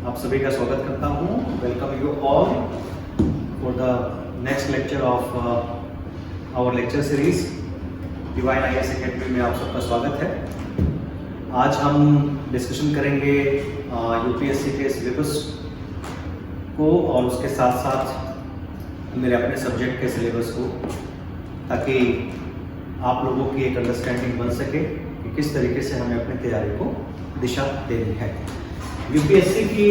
आप सभी का स्वागत करता हूँ। Welcome you all for the next lecture of our lecture series Divine IAS Academy में आप सबका स्वागत है। आज हम डिस्कशन करेंगे यूपीएससी के सिलेबस को और उसके साथ साथ मेरे अपने सब्जेक्ट के सिलेबस को, ताकि आप लोगों की एक अंडरस्टैंडिंग बन सके कि किस तरीके से हमें अपनी तैयारी को दिशा देनी है। यूपीएससी की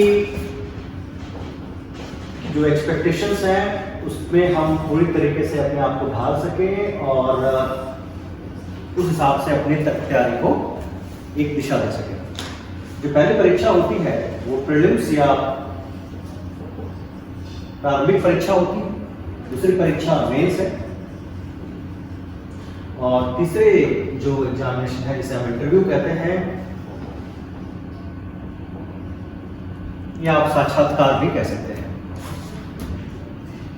जो एक्सपेक्टेशंस हैं उसमें हम पूरी तरीके से अपने आप को ढाल सकें और उस हिसाब से अपनी तैयारी को एक दिशा दे सकें। जो पहली परीक्षा होती है वो प्रीलिम्स या प्रारंभिक परीक्षा होती है, दूसरी परीक्षा मेंस है और तीसरे जो एग्जामिनेशन है जिसे हम इंटरव्यू कहते हैं या आप साक्षात्कार भी कह सकते हैं।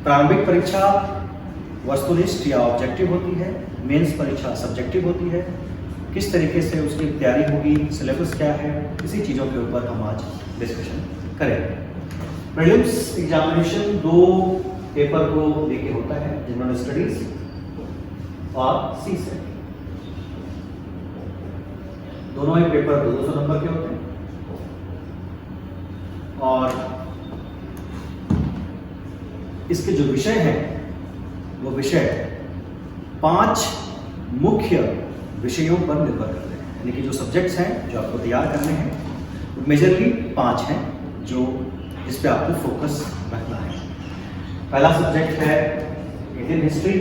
प्रारंभिक परीक्षा वस्तुनिष्ठ या ऑब्जेक्टिव होती है, मेंस परीक्षा सब्जेक्टिव होती है। किस तरीके से उसकी तैयारी होगी, सिलेबस क्या है, इसी चीज़ों के ऊपर हम आज डिस्कशन करेंगे। प्रीलिम्स एग्जामिनेशन दो पेपर को लेके होता है, जनरल स्टडीज और सी सेट। दोनों ही पेपर 200 नंबर के होते हैं और इसके जो विषय हैं वो विषय 5 मुख्य विषयों पर निर्भर करते हैं। यानी कि जो सब्जेक्ट्स हैं जो आपको तैयार करने हैं मेजरली 5 हैं जो इस पे आपको फोकस रखना है। पहला सब्जेक्ट है Indian history,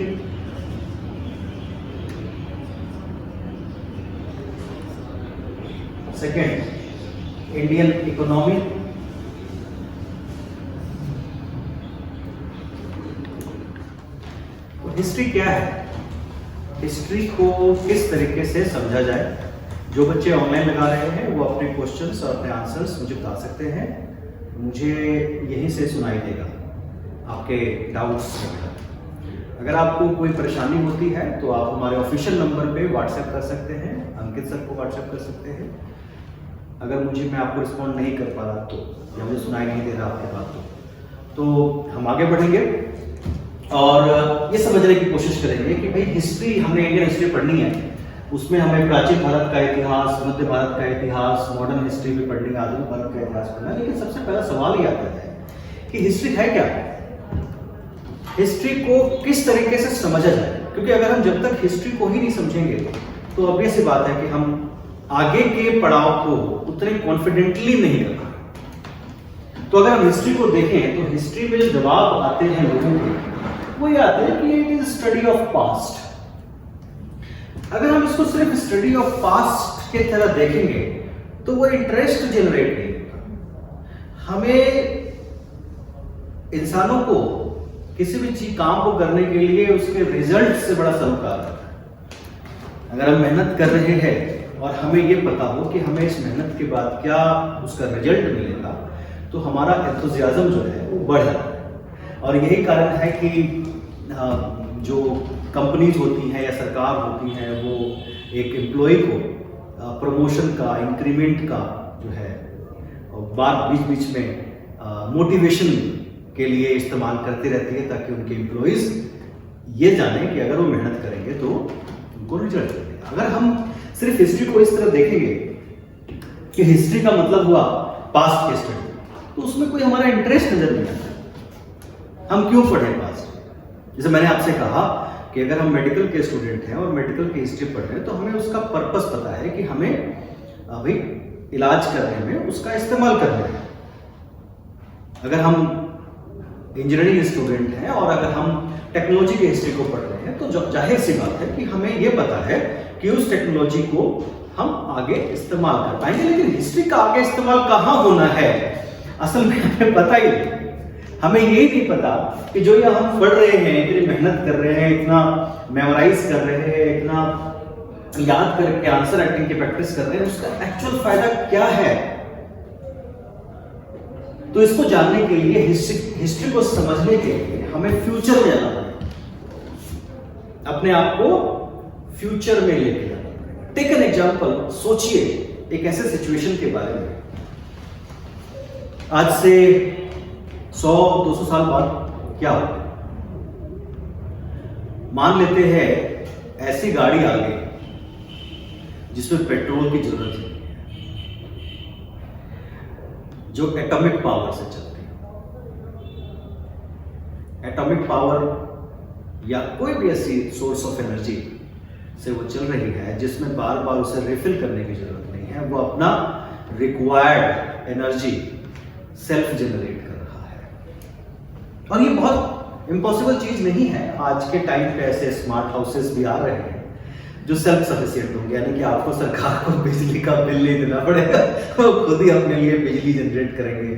second Indian economy, history क्या है, हिस्ट्री को किस तरीके से समझा जाए। जो बच्चे ऑनलाइन लगा रहे हैं वो अपने क्वेश्चंस और अपने आंसर्स मुझे बता सकते हैं, मुझे यहीं से सुनाई देगा आपके डाउट्स। अगर आपको कोई परेशानी होती है तो आप हमारे ऑफिशियल नंबर पे व्हाट्सएप कर सकते हैं, अंकित सर को व्हाट्सएप कर सकते हैं। अगर मैं आपको रिस्पॉन्ड नहीं कर पा रहा तो या मुझे सुनाई नहीं दे रहा आपके बात तो हम आगे बढ़ेंगे और ये समझने की कोशिश करेंगे कि भाई हिस्ट्री, हमने इंडियन हिस्ट्री पढ़नी है, उसमें हमें प्राचीन भारत का इतिहास, मध्य भारत का इतिहास, मॉडर्न हिस्ट्री भी पढ़नी है, आधुनिक भारत का इतिहास पढ़ना है। लेकिन सबसे पहला सवाल ये आता है कि हिस्ट्री है क्या, हिस्ट्री को किस तरीके से समझा जाए। क्योंकि अगर हम जब तक हिस्ट्री को ही नहीं समझेंगे तो ऑब्वियस सी बात है कि हम आगे के पड़ाव को उतने कॉन्फिडेंटली नहीं कर पाएंगे। तो अगर हम हिस्ट्री को देखें तो हिस्ट्री में जो जवाब आते हैं लोगों के वो ये आते हैं कि it is study of past. अगर हम इसको सिर्फ स्टडी ऑफ पास्ट के तरह देखेंगे तो वो इंटरेस्ट जनरेट नहीं होगा। हमें इंसानों को किसी भी चीज काम को करने के लिए उसके रिजल्ट से बड़ा सरोकार रहता है। अगर हम मेहनत कर रहे हैं और हमें ये पता हो कि हमें इस मेहनत के बाद क्या उसका रिजल्ट मिलेगा तो हमारा एंथुसियाज्म जो है वो बढ़ेगा। और यही कारण है कि जो कंपनीज होती हैं या सरकार होती हैं वो एक एम्प्लॉय को प्रमोशन का, इंक्रीमेंट का जो है बात बीच बीच में मोटिवेशन के लिए इस्तेमाल करती रहती है, ताकि उनके एम्प्लॉयज ये जाने कि अगर वो मेहनत करेंगे तो उनको रिजल्ट मिलेगा। अगर हम सिर्फ हिस्ट्री को इस तरह देखेंगे कि हिस्ट्री का मतलब हुआ पास्ट के स्टडी, तो उसमें कोई हमारा इंटरेस्ट नजर नहीं आता। हम क्यों पढ़ें पास्ट? जैसे मैंने आपसे कहा कि अगर हम मेडिकल के स्टूडेंट हैं और मेडिकल की हिस्ट्री पढ़ रहे हैं तो हमें उसका पर्पस पता है कि हमें अभी इलाज करने में उसका इस्तेमाल करना है। अगर हम इंजीनियरिंग स्टूडेंट हैं और अगर हम टेक्नोलॉजी की हिस्ट्री को पढ़ रहे हैं तो जाहिर सी बात है कि हमें यह पता है कि उस टेक्नोलॉजी को हम आगे इस्तेमाल कर पाएंगे। लेकिन हिस्ट्री का आगे इस्तेमाल कहाँ होना है असल में हमें पता ही नहीं। हमें यही नहीं पता कि जो ये हम पढ़ रहे हैं, इतनी मेहनत कर रहे हैं, इतना मेमोराइज कर रहे हैं, इतना याद करके आंसर राइटिंग की प्रैक्टिस कर रहे हैं, उसका एक्चुअल फायदा क्या है। तो इसको जानने के लिए, हिस्ट्री को समझने के लिए हमें फ्यूचर में जाना पड़ेगा, अपने आप को फ्यूचर में लेके जाना पड़ेगा। टेक एन एग्जाम्पल, सोचिए एक ऐसे सिचुएशन के बारे में आज से 100-200 साल बाद क्या होगा? मान लेते हैं ऐसी गाड़ी आ गई जिसमें पेट्रोल की जरूरत नहीं है, जो एटॉमिक पावर से चलती है। एटॉमिक पावर या कोई भी ऐसी सोर्स ऑफ एनर्जी से वो चल रही है जिसमें बार बार उसे रिफिल करने की जरूरत नहीं है, वो अपना रिक्वायर्ड एनर्जी सेल्फ जनरेट कर रहा है। और ये बहुत इम्पॉसिबल चीज नहीं है। आज के टाइम पे ऐसे स्मार्ट हाउसेस भी आ रहे हैं जो सेल्फ सफिशिएंट होंगे, यानी कि आपको सरकार को बिजली का बिल नहीं देना पड़ेगा, वो खुद ही अपने लिए बिजली जनरेट करेंगे,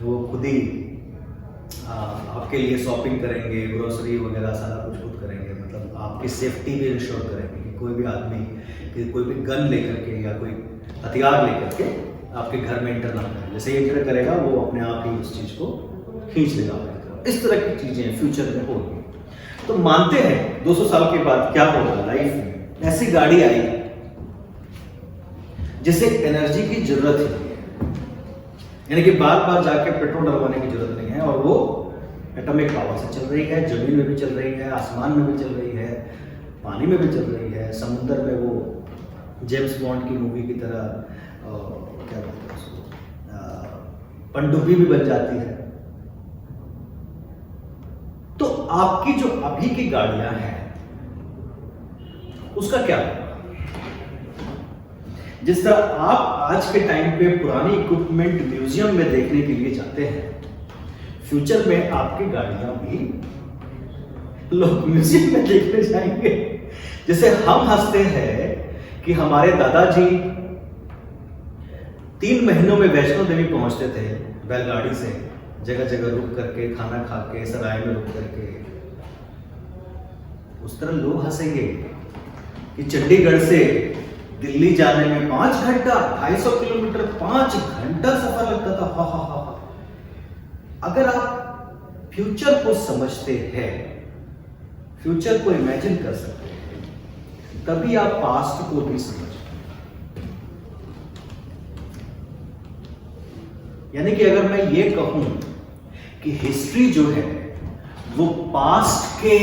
वो खुद ही आपके लिए शॉपिंग करेंगे, ग्रोसरी वगैरह सारा कुछ खुद करेंगे। मतलब आपकी सेफ्टी भी इंश्योर करेंगे कि कोई भी आदमी कि कोई भी गन लेकर के या कोई हथियार लेकर के आपके घर में एंटर ना करे। जैसे ये एंटर करेगा वो अपने आप ही उस चीज को खींच लेगा। इस तरह की चीजें फ्यूचर में होगी। तो मानते हैं 200 साल के बाद क्या होगा लाइफ में, ऐसी गाड़ी आएगी जिसे एनर्जी की जरूरत ही नहीं है, यानी कि बार बार जाके पेट्रोल डलवाने की जरूरत नहीं है, और वो एटॉमिक पावर से चल रही है, जमीन में भी चल रही है, आसमान में भी चल रही है, पानी में भी चल रही है, समुद्र में वो जेम्स बॉन्ड की मूवी की तरह क्या बोलते हैं उसको, पनडुब्बी भी बन जाती है। तो आपकी जो अभी की गाड़ियां हैं उसका क्या होगा? जिस तरह आप आज के टाइम पे पुरानी इक्विपमेंट म्यूजियम में देखने के लिए जाते हैं, फ्यूचर में आपकी गाड़ियां भी लोग म्यूजियम में देखने जाएंगे। जैसे हम हंसते हैं कि हमारे दादाजी 3 महीनों में वैष्णो देवी पहुंचते थे बैलगाड़ी से, जगह जगह रुक करके, खाना खा के, सराय में रुक करके। उस तरह लोग हंसेंगे कि चंडीगढ़ से दिल्ली जाने में 5 घंटा, 250 किलोमीटर 5 घंटा सफर लगता था। हा हा हा। अगर आप फ्यूचर को समझते हैं, फ्यूचर को इमेजिन कर सकते हैं, तभी आप पास्ट को भी समझ। यानी कि अगर मैं ये कहूं कि हिस्ट्री जो है वो पास्ट के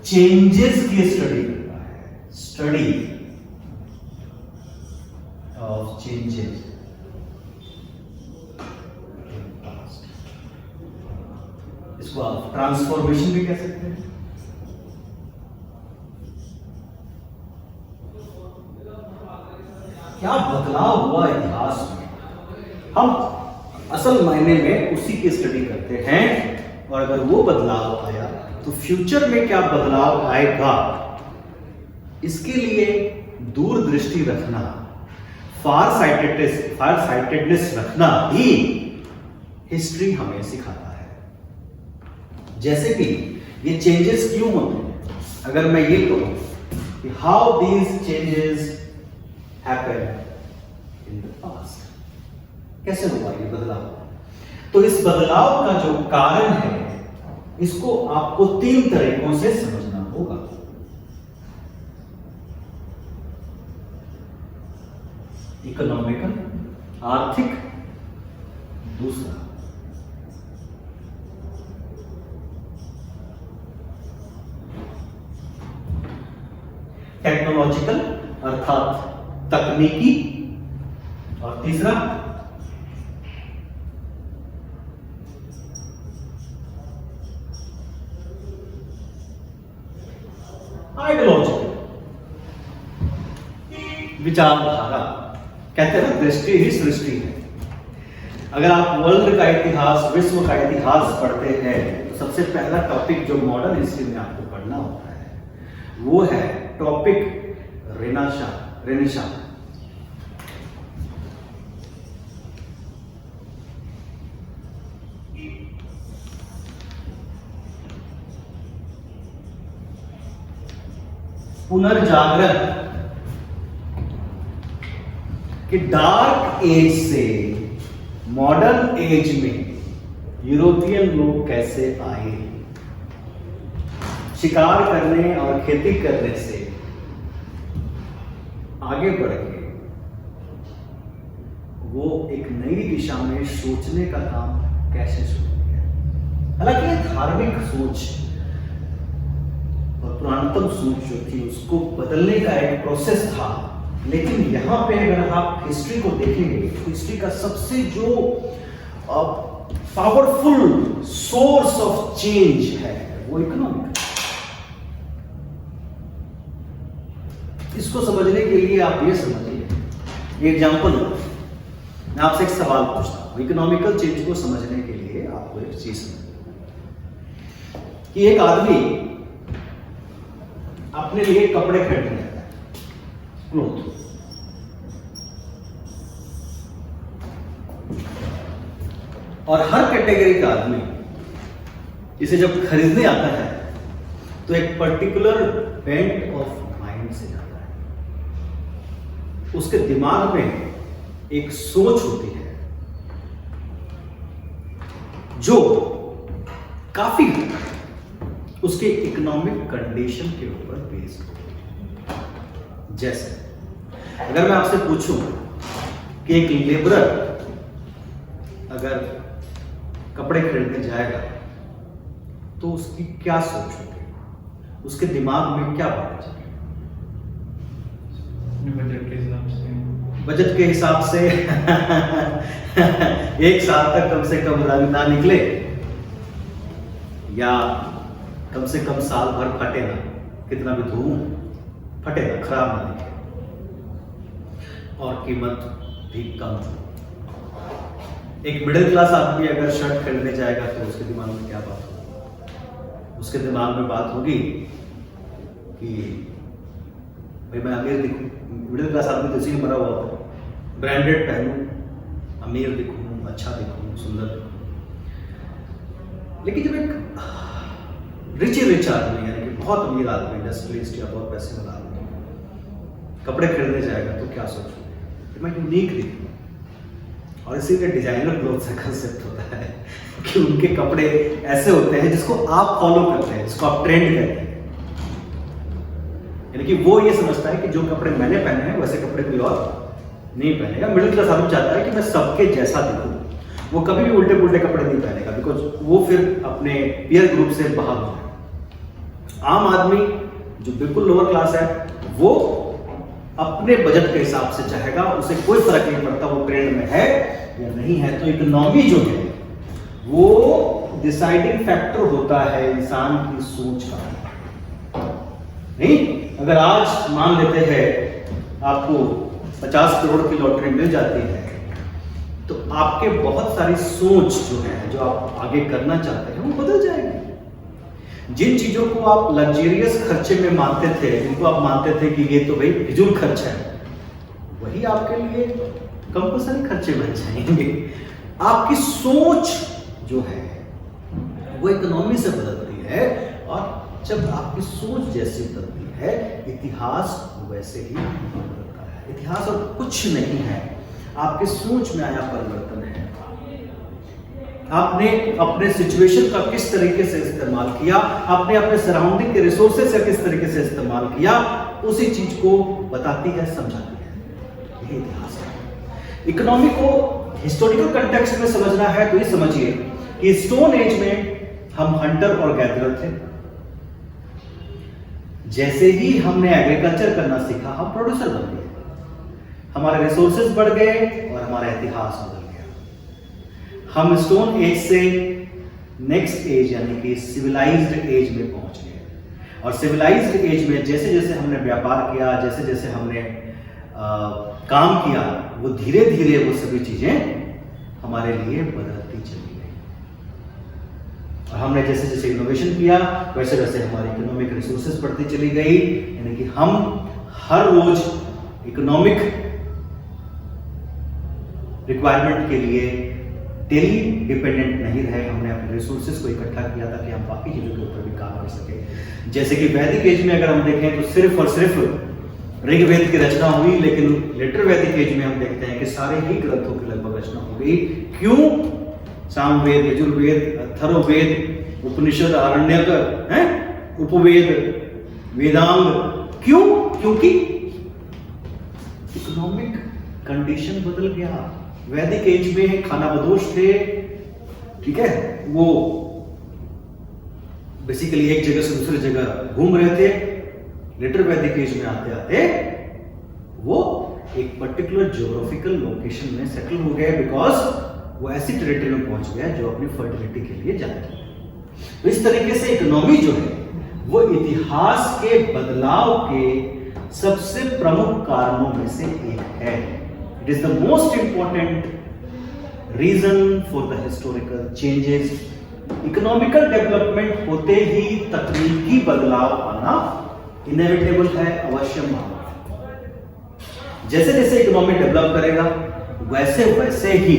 चेंजेस की स्टडी करता है, study of changes in past, इसको आप ट्रांसफॉर्मेशन भी कह सकते हैं। क्या बदलाव हुआ इतिहास में, हम असल मायने में उसी की स्टडी करते हैं। और अगर वो बदलाव आया तो फ्यूचर में क्या बदलाव आएगा, इसके लिए दूरदृष्टि रखना, फार साइटेडनेस रखना ही हिस्ट्री हमें सिखाता है। जैसे कि ये चेंजेस क्यों होते हैं, अगर मैं ये कहूं कि how these changes happen in the past, कैसे हुआ ये बदलाव, तो इस बदलाव का जो कारण है इसको आपको 3 तरीकों से समझना होगा। इकोनॉमिकल, आर्थिक, दूसरा टेक्नोलॉजिकल अर्थात तकनीकी, और तीसरा आइडियोलॉजिकल, विचारधारा। कहते हैं ना, दृष्टि ही सृष्टि है। अगर आप वर्ल्ड का इतिहास, विश्व का इतिहास पढ़ते हैं तो सबसे पहला टॉपिक जो मॉडर्न हिस्ट्री में आपको पढ़ना होता है वो है टॉपिक रेनेसां। पुनर्जागरण, कि डार्क एज से मॉडर्न एज में यूरोपियन लोग कैसे आए, शिकार करने और खेती करने से आगे बढ़ के वो एक नई दिशा में सोचने का काम कैसे शुरू किया। हालांकि ये धार्मिक सोच और पुरातनतम सोच जो थी उसको बदलने का एक प्रोसेस था, लेकिन यहाँ पे अगर आप हिस्ट्री को देखेंगे तो हिस्ट्री का सबसे जो पावरफुल सोर्स ऑफ चेंज है वो इकोनॉमिक। इसको समझने के लिए आप ये समझिए, एग्जाम्पल मैं आपसे एक सवाल पूछता हूं, इकोनॉमिकल चेंज को समझने के लिए आपको एक चीज समझिए कि एक आदमी अपने लिए कपड़े खरीदने जाता है, क्लोथ, और हर कैटेगरी का आदमी इसे जब खरीदने आता है तो एक पर्टिकुलर बेंट ऑफ माइंड से जाता है। उसके दिमाग में एक सोच होती है जो काफी उसके इकोनॉमिक कंडीशन के ऊपर बेस्ड होती है। जैसे अगर मैं आपसे पूछूं कि एक लेबरर अगर कपड़े खरीदने जाएगा तो उसकी क्या सोच होगी, उसके दिमाग में क्या बात चलेगी? बजट के हिसाब से एक साल तक कम से कम रंग ना निकले, या कम से कम साल भर फटे ना, कितना भी धूम फटे ना, खराब ना दिखे, और कीमत भी कम हो। एक मिडिल क्लास आदमी अगर शर्ट खरीदने जाएगा तो उसके दिमाग में क्या बात होगी? उसके दिमाग में बात होगी कि भाई मैं अमीर दिखूं। मिडिल क्लास आदमी तो इसी में मरा हुआ है, ब्रांडेड पहनूं, अमीर दिखूं, अच्छा दिखूं, सुंदर दिखूं। लेकिन जब एक रिच आदमी यानी कि बहुत अमीर आदमी, इंडस्ट्रियलिस्ट या बहुत पैसे वाला आदमी कपड़े खरीदने जाएगा तो क्या सोचोगे कि मैं यूनिक दिखूं। और इसीलिए डिजाइनर क्लोथ का कंसेप्ट होता है कि उनके कपड़े ऐसे होते हैं जिसको आप फॉलो करते हैं, जिसको आप ट्रेंड करते हैं। यानी कि वो ये समझता है कि जो कपड़े मैंने पहने हैं वैसे कपड़े कोई और नहीं पहनेगा। मिडिल क्लास आदमी चाहता है कि मैं सबके जैसा दिखूं, वो कभी भी उल्टे पुल्टे कपड़े नहीं पहनेगा, बिकॉज वो फिर अपने पीयर ग्रुप से बाहर हो जाए। आम आदमी जो बिल्कुल लोअर क्लास है वो अपने बजट के हिसाब से चाहेगा, उसे कोई फर्क नहीं पड़ता वो ट्रेंड में है या नहीं है। तो इकोनॉमी जो है वो डिसाइडिंग फैक्टर होता है इंसान की सोच का। नहीं, अगर आज मान लेते हैं आपको 50 करोड़ की लॉटरी मिल जाती है तो आपके बहुत सारी सोच जो है, जो आप आगे करना चाहते हैं, वो बदल जाएगी। जिन चीजों को आप लग्जरियस खर्चे में मानते थे, जिनको आप मानते थे कि ये तो भाई फिजूल खर्च है, वही आपके लिए कंपल्सरी खर्चे बन जाएंगे। आपकी सोच जो है वो इकोनॉमी से बदलती है, और जब आपकी सोच जैसी बदलती है इतिहास वैसे ही बदलता है। इतिहास और कुछ नहीं है, आपकी सोच में आया परिवर्तन है। आपने अपने सिचुएशन का किस तरीके से इस्तेमाल किया, आपने अपने सराउंडिंग के रिसोर्सेज का किस तरीके से इस्तेमाल किया, उसी चीज को बताती है, समझाती है। यही इतिहास है। इकोनॉमी को हिस्टोरिकल कंटेक्स्ट में समझना है तो ये समझिए कि स्टोन एज में हम हंटर और गैदरर थे। जैसे ही हमने एग्रीकल्चर करना सीखा हम प्रोड्यूसर बन गए, हमारे रिसोर्सेज बढ़ गए और हमारा इतिहास बदल गया। हम स्टोन एज से नेक्स्ट एज यानी कि सिविलाइज्ड एज में पहुंच गए, और सिविलाइज्ड एज में जैसे जैसे हमने व्यापार किया, जैसे जैसे हमने काम किया, वो धीरे धीरे वो सभी चीजें हमारे लिए बदलती चली गई। और हमने जैसे जैसे इनोवेशन किया वैसे वैसे हमारी इकोनॉमिक रिसोर्सेज बढ़ती चली गई। यानी कि हम हर रोज इकोनॉमिक रिक्वायरमेंट के लिए डेली डिपेंडेंट नहीं रहे। हमने अपने रिसोर्सेज को इकट्ठा किया ताकि हम बाकी चीजों के ऊपर भी काम कर सके। जैसे कि वैदिक एज में अगर हम देखें तो सिर्फ और सिर्फ ऋग्वेद की रचना हुई, लेकिन लेटर वैदिक एज में हम देखते हैं कि सारे ही ग्रंथों की लगभग रचना हो गई। क्यों? सामवेद, यजुर्वेद, अथर्ववेद, उपनिषद, आरण्यक, उपवेद, वेदांग। क्यों? क्योंकि इकोनॉमिक कंडीशन बदल गया, वैदिक एज में खानाबदोश थे, ठीक है, वो बेसिकली एक जगह से दूसरी जगह घूम रहे थे। लेटर वैदिक एज में आते आते वो एक पर्टिकुलर ज्योग्राफिकल लोकेशन में सेटल हो गए, बिकॉज वो ऐसी टेरिटरी में पहुंच गया जो अपनी फर्टिलिटी के लिए जानते हैं। तो इस तरीके से इकोनॉमी जो है वो इतिहास के बदलाव के सबसे प्रमुख कारणों में से एक है। It is the most important reason for the historical changes. Economical development होते ही तकनीकी बदलाव आना इनएविटेबल है, अवश्य माना। जैसे जैसे इकोनॉमी डेवलप करेगा वैसे वैसे ही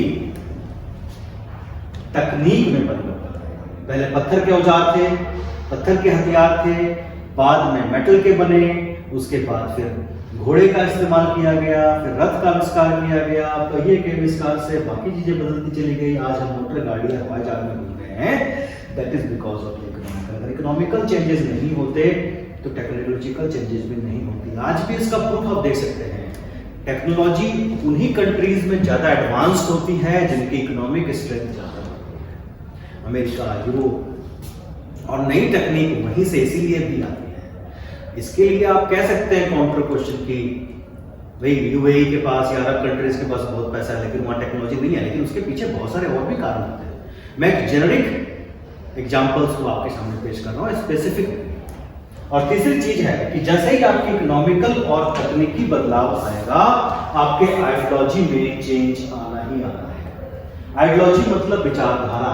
तकनीक में बदलाव। पहले पत्थर के औजार थे, पत्थर के हथियार थे, बाद में मेटल के बने, उसके बाद फिर घोड़े का इस्तेमाल किया गया, फिर रथ का आविष्कार किया गया, पहिए के आविष्कार से बाकी चीजें बदलती चली गई। आज हम मोटर गाड़ी हवाई जहाज में घूम रहे हैं। That is because of economical. अगर इकोनॉमिकल चेंजेस नहीं होते तो टेक्नोलॉजिकल चेंजेस भी नहीं होती। आज भी इसका प्रूफ आप देख सकते हैं। टेक्नोलॉजी उन्हीं कंट्रीज में ज्यादा एडवांस्ड होती है जिनकी इकोनॉमिक स्ट्रेंथ ज्यादा होती है। अमेरिका, यूरोप, और नई टेक्निक वहीं से इसीलिए भी आती है। इसके लिए आप कह सकते हैं काउंटर क्वेश्चन की भाई यूएई के पास या अरब कंट्रीज के पास बहुत पैसा है लेकिन वहां टेक्नोलॉजी नहीं है, लेकिन उसके पीछे बहुत सारे और भी कारण होते हैं। मैं एक जेनेरिक एग्जांपल्स को आपके सामने पेश कर रहा हूं, स्पेसिफिक। और तीसरी चीज है कि जैसे ही आपकी इकोनॉमिकल और तकनीकी बदलाव आएगा आपके आइडियोलॉजी में चेंज आना ही आना है। आइडियोलॉजी मतलब विचारधारा।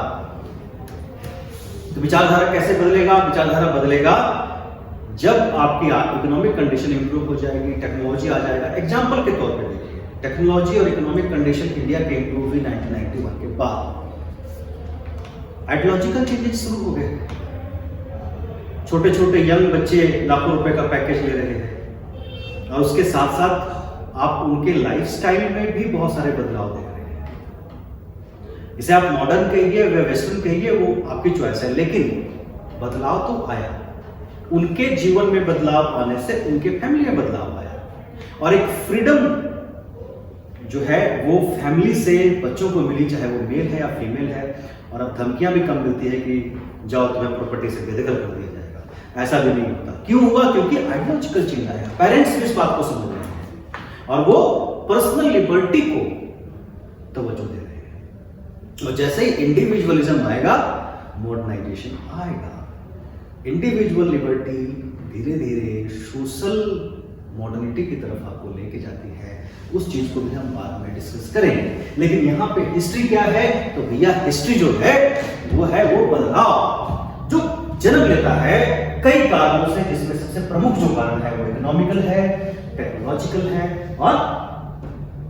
तो विचारधारा कैसे बदलेगा? विचारधारा बदलेगा जब आपकी इकोनॉमिक कंडीशन इंप्रूव हो जाएगी, टेक्नोलॉजी आ जाएगा। एग्जांपल के तौर पे देखिए, टेक्नोलॉजी और इकोनॉमिक कंडीशन इंडिया के इंप्रूव हुई 1991 के बाद। आइडियोलॉजिकल चेंजेस शुरू हो गए। छोटे छोटे यंग बच्चे लाखों रुपए का पैकेज ले रहे हैं और उसके साथ साथ आप उनके लाइफस्टाइल में भी बहुत सारे बदलाव देख रहे हैं। इसे आप मॉडर्न कहिए या वेस्टर्न कहिए, वो आपकी चॉइस है, लेकिन बदलाव तो आया। उनके जीवन में बदलाव आने से उनके फैमिली में बदलाव आया और एक फ्रीडम जो है वो फैमिली से बच्चों को मिली, चाहे वो मेल है या फीमेल है। और अब धमकियां भी कम मिलती है कि जाओ तुम्हें प्रॉपर्टी से बेदखल कर दिया जाएगा। ऐसा भी नहीं होता। क्यों हुआ? क्योंकि आइडियोलॉजिकल चेंज आया। पेरेंट्स भी इस बात को समझ रहे हैं और वो पर्सनल लिबर्टी को तवज्जो दे रहे हैं। और जैसे ही इंडिविजुअलिज्म आएगा मॉडर्नाइजेशन आएगा। इंडिविजुअल लिबर्टी धीरे धीरे सोशल मॉडर्निटी की तरफ आपको लेके जाती है। उस चीज को भी हम बाद में डिस्कस करेंगे, लेकिन यहाँ पे हिस्ट्री क्या है? तो भैया हिस्ट्री जो है वो बदलाव जो जन्म लेता है कई कारणों से, जिसमें सबसे प्रमुख जो कारण है वो इकोनॉमिकल है, टेक्नोलॉजिकल है और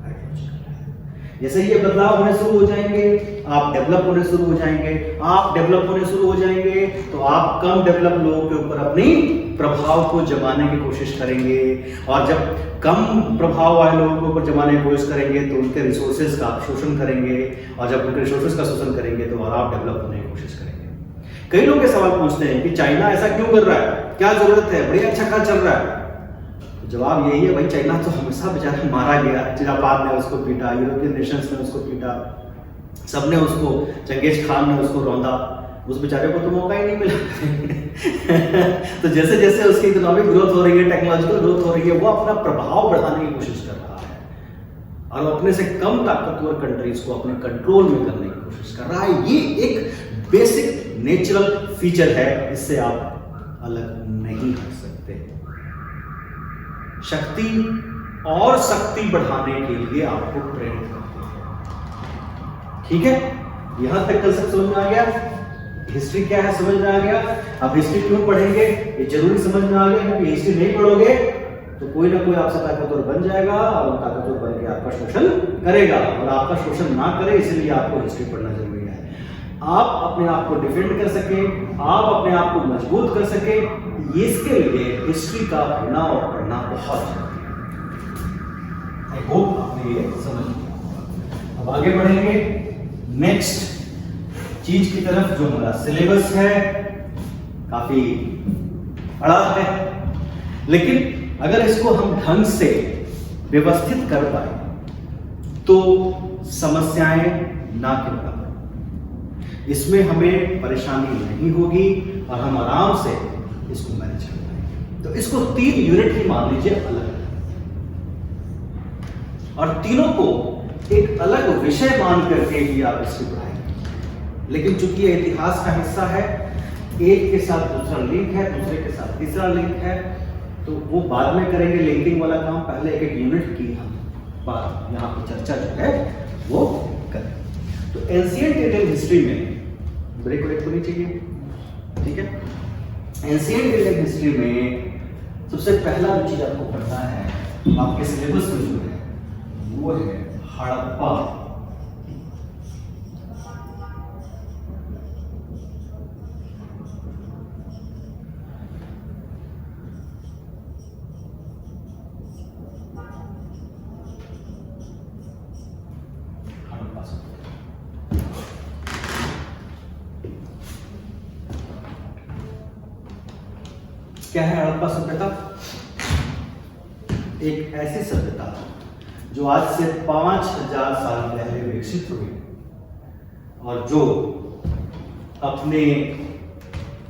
आइडियोलॉजिकल है। जैसे ये बदलाव होने शुरू हो जाएंगे, आप डेवलप होने शुरू हो जाएंगे। आप डेवलप होने शुरू हो जाएंगे तो आप कम डेवलप लोगों के ऊपर अपनी प्रभाव को जमाने की कोशिश करेंगे, और जब कम प्रभाव वाले लोगों के ऊपर जमाने की कोशिश करेंगे तो उनके रिसोर्सेज का आप शोषण करेंगे, और जब उनके रिसोर्सेज का शोषण करेंगे तो और आप डेवलप होने की कोशिश करेंगे। कई लोग ये सवाल पूछते हैं कि चाइना ऐसा क्यों कर रहा है, क्या जरूरत है, बड़ी अच्छा काम चल रहा है। तो जवाब यही है, भाई चाइना तो हमेशा बेचारा मारा गया। जापान ने उसको पीटा, यूरोपियन नेशंस ने उसको पीटा, सबने उसको, चंगेज खान ने उसको रौंदा, उस बेचारे को तो मौका ही नहीं मिला। तो जैसे जैसे उसकी इकोनॉमिक ग्रोथ हो रही है, टेक्नोलॉजिकल ग्रोथ हो रही है, वो अपना प्रभाव बढ़ाने की कोशिश कर रहा है और अपने से कम ताकतवर कंट्रीज को अपने कंट्रोल में करने की कोशिश कर रहा है। ये एक बेसिक नेचुरल फीचर है, इससे आप अलग नहीं कर सकते। शक्ति और शक्ति बढ़ाने के लिए आपको प्रेरित करते हैं। ठीक है, यहां तक कंसेप्ट समझ में आ गया? हिस्ट्री क्या है समझ में आ गया? अब हिस्ट्री क्यों पढ़ेंगे ये जरूरी समझ में आ गया, क्योंकि हिस्ट्री नहीं पढ़ोगे तो कोई ना कोई आपसे ताकतवर बन जाएगा और ताकतवर बन के आपका शोषण करेगा, और आपका शोषण ना करे इसलिए आपको हिस्ट्री पढ़ना जरूरी है। आप अपने आप को डिफेंड कर सके, आप अपने आप को मजबूत कर सके, इसके लिए हिस्ट्री का पढ़ना और पढ़ना बहुत जरूरी है। आई होप आपने ये समझ लिया। अब आगे बढ़ेंगे नेक्स्ट चीज की तरफ, जो हमारा सिलेबस है काफी बड़ा है, लेकिन अगर इसको हम ढंग से व्यवस्थित कर पाए तो समस्याएं ना के बराबर। इसमें हमें परेशानी नहीं होगी और हम आराम से इसको मैनेज कर पाएंगे। तो इसको 3 यूनिट ही मान लीजिए अलग, और तीनों को एक अलग विषय मान करके ही आप इसकी पढ़ाएंगे। लेकिन चूंकि ये इतिहास का हिस्सा है, एक के साथ दूसरा लिंक है, दूसरे के साथ तीसरा लिंक है, तो वो बाद में करेंगे लिंकिंग वाला काम। पहले एक यूनिट की हम बात यहाँ पे चर्चा जो है वो करें। तो एंशिएंट इंडियन हिस्ट्री में ब्रेक होनी चाहिए, ठीक है। एंशिएंट इंडियन हिस्ट्री में सबसे पहला जो चीज आपको पढ़ना है आपके सिलेबस में जो है वो है हड़प्पा। क्या है हड़प्पा सभ्यता? एक ऐसी सभ्यता जो आज से 5000 साल पहले विकसित हुई और जो अपने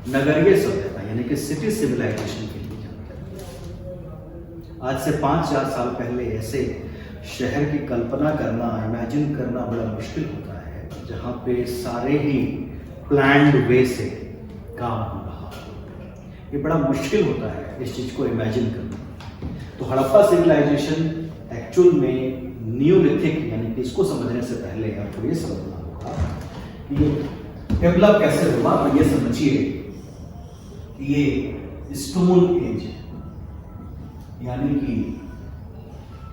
नगरीय सभ्यता यानी कि सिटी सिविलाइजेशन के लिए जानते हैं। आज से 5000 साल पहले ऐसे शहर की कल्पना करना, इमेजिन करना बड़ा मुश्किल होता है जहां पे सारे ही प्लान्ड वे से काम हो रहा हो। ये बड़ा मुश्किल होता है इस चीज को इमेजिन करना। तो हड़प्पा सिविलाइजेशन एक्चुअल में नियोलिथिक यानी कि इसको समझने से पहले आपको ये समझना होगा कि ये डेवलप कैसे हुआ। तो ये समझिए कि ये स्टोन एज यानी कि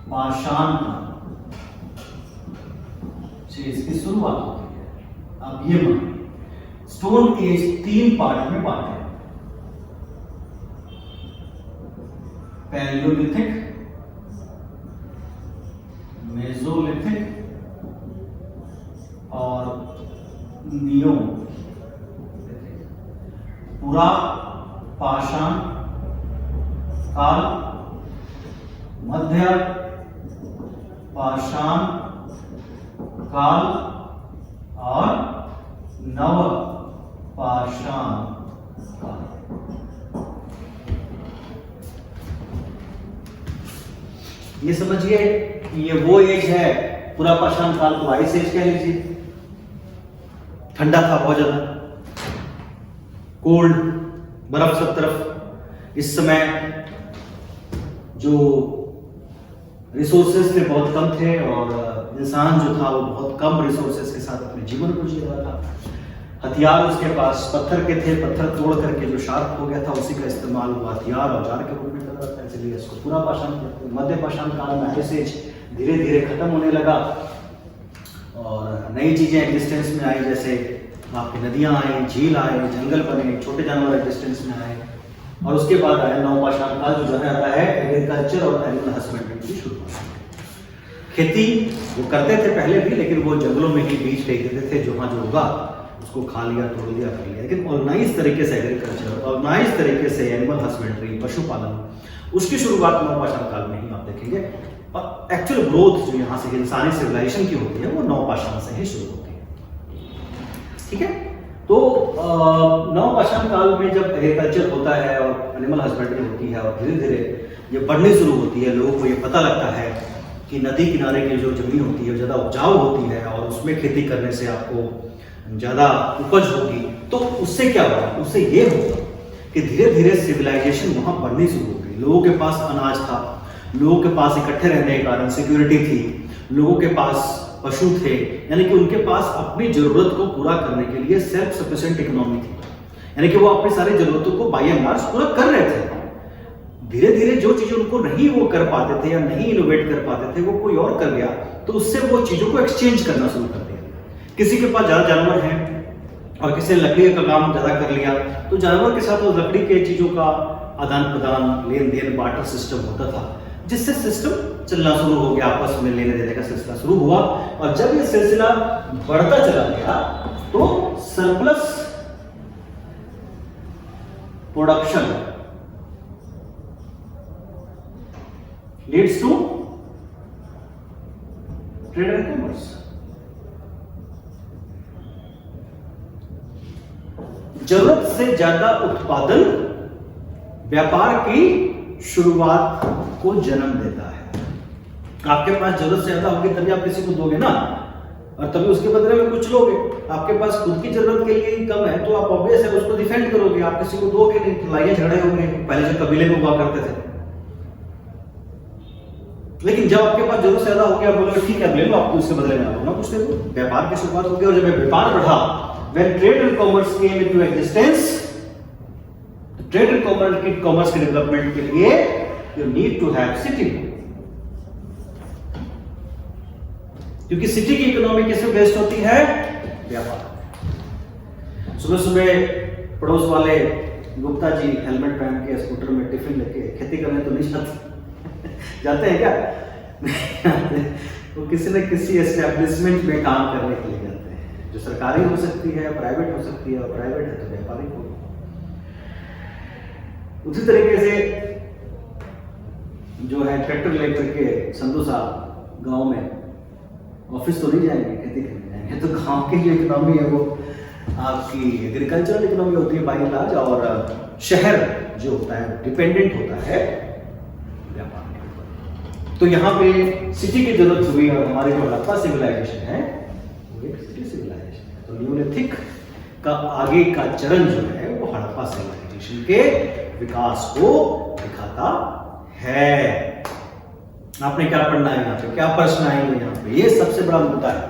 पाषाण से इसकी शुरुआत होती है। अब ये मानिए स्टोन एज 3 पार्ट में बांटे हैं, पैलियोलिथिक, मेसोलिथिक और नियोलिथिक। पूरा पाषाण काल, मध्य पाषाण काल और नव पाषाण काल। ये समझिए ये वो एज है, पूरा पाषाण काल को आइस एज कह लीजिए। ठंडा था बहुत ज्यादा, कोल्ड, बर्फ सब तरफ। इस समय जो रिसोर्सेज थे बहुत कम थे और इंसान जो था वो बहुत कम रिसोर्सेज के साथ अपने जीवन को जी रहा था। हथियार उसके पास पत्थर के थे, पत्थर तोड़ करके जो शार्प हो गया था उसी का इस्तेमाल वो हथियार औजार के रूप में कर रहा था, इसलिए इसको पूरा पाषाण कहते हैं। मध्य पाषाण काल में आइस एज धीरे धीरे खत्म होने लगा और नई चीजें एग्जिस्टेंस में आई, जैसे आपकी नदियां आई, झील आए, जंगल बने, छोटे जानवर एग्जिस्टेंस में आए। और उसके बाद आया नवपाषाण काल जो जाना जाता है एग्रीकल्चर और एनिमल हस्बेंड्री की शुरुआत। खेती वो करते थे पहले भी, लेकिन वो जंगलों में ही बीज फेंक देते थे, जहाँ जो होगा उसको खा लिया, तोड़ लिया, कर लिया। लेकिन ऑर्गेनाइज तरीके से एग्रीकल्चर, ऑर्गेनाइज तरीके से एनिमल हस्बेंड्री, पशुपालन, उसकी शुरुआत नवपाषाण काल में ही आप देखेंगे। और एक्चुअल ग्रोथ जो यहाँ से इंसानी सिविलाइजेशन की होती है वो नवपाषाण से ही शुरू होती है, ठीक है। तो नवपाषाण काल में जब एग्रीकल्चर होता है और एनिमल हस्बेंड्री होती है और धीरे धीरे ये बढ़नी शुरू होती है, लोगों को ये पता लगता है कि नदी किनारे की जो जमीन होती है ज़्यादा उपजाऊ होती है और उसमें खेती करने से आपको ज़्यादा उपज होगी। तो उससे क्या होगा? उससे ये होगा कि धीरे धीरे सिविलाइजेशन वहाँ बढ़नी शुरू हो गई। लोगों के पास अनाज था, लोगों के पास इकट्ठे रहने के कारण सिक्योरिटी थी, लोगों के पास पशु थे, यानी कि उनके पास अपनी जरूरत को पूरा करने के लिए सेल्फ सफिशिएंट इकोनॉमी थी, यानी कि वो अपनी सारी जरूरतों को बाय एंड लार्ज पूरा कर रहे थे। धीरे धीरे जो चीजें उनको नहीं वो कर पाते थे या नहीं इनोवेट कर पाते थे, वो कोई और कर गया, तो उससे वो चीजों को एक्सचेंज करना शुरू कर दिया। किसी के पास ज्यादा जानवर हैं और किसी ने लकड़ी का काम ज्यादा कर लिया, तो जानवर के साथ वो लकड़ी के चीजों का आदान प्रदान, लेन देन, बार्टर सिस्टम होता था, जिससे सिस्टम चलना शुरू हो गया, आपस में लेने देने का सिलसिला शुरू हुआ। और जब ये सिलसिला बढ़ता चला गया तो surplus production leads to trade and commerce. जरूरत से ज्यादा उत्पादन व्यापार की शुरुआत को जन्म देता है। आपके पास जरूरत से ज्यादा होगी तभी आप किसी को दोगे ना, और तभी उसके बदले में कुछ लोगे। आपके पास खुद की जरूरत के लिए ही कम है तो आप ऑब्वियस है उसको डिफेंड करोगे, आप किसी को दोगे नहीं, लड़ाइयां झगड़े होंगे पहले जो कबीले में हुआ करते थे। लेकिन जब आपके पास जरूरत से ज्यादा हो गया, आप बोलोगे ठीक है ले लो, आपको उसके बदले में आपको ना कुछ दे दो। व्यापार की शुरुआत हो गई, और जब व्यापार बढ़ा, when trade and commerce came into existence, trade and commerce के डेवलपमेंट के लिए you need to have city, क्योंकि सिटी की इकोनॉमी किससे बेस्ड होती है? व्यापार। सुबह सुबह पड़ोस वाले गुप्ता जी हेलमेट पहन के स्कूटर में टिफिन लेके खेती करने तो नहीं जाते जाते हैं क्या? वो किसी न किसी एस्टेब्लिशमेंट में काम करने के लिए जाते हैं, जो सरकारी हो सकती है, प्राइवेट हो सकती है, और प्राइवेट है तो व्यापारिक होगी। उसी तरीके से जो है ट्रैक्टर लेकर के संधू साहब गांव में ऑफिस तो नहीं जाएंगे, खेती करने जाएंगे, तो गांव की जो इकोनॉमी है वो आपकी एग्रीकल्चरल इकोनॉमी होती है बाई एंड लार्ज, और शहर जो होता है डिपेंडेंट होता है व्यापार के ऊपर। तो यहाँ पे सिटी की जरूरत हुई, और हमारे जो हड़प्पा सिविलाइजेशन है वो एक सिटी सिविलाइजेशन है। तो न्यूलिथिक का आगे का चरण जो है वो हड़प्पा सिविलाइजेशन के विकास को दिखाता है। आपने क्या पढ़ना है यहाँ पे, क्या प्रश्न आएंगे यहाँ पे, ये सबसे बड़ा मुद्दा है।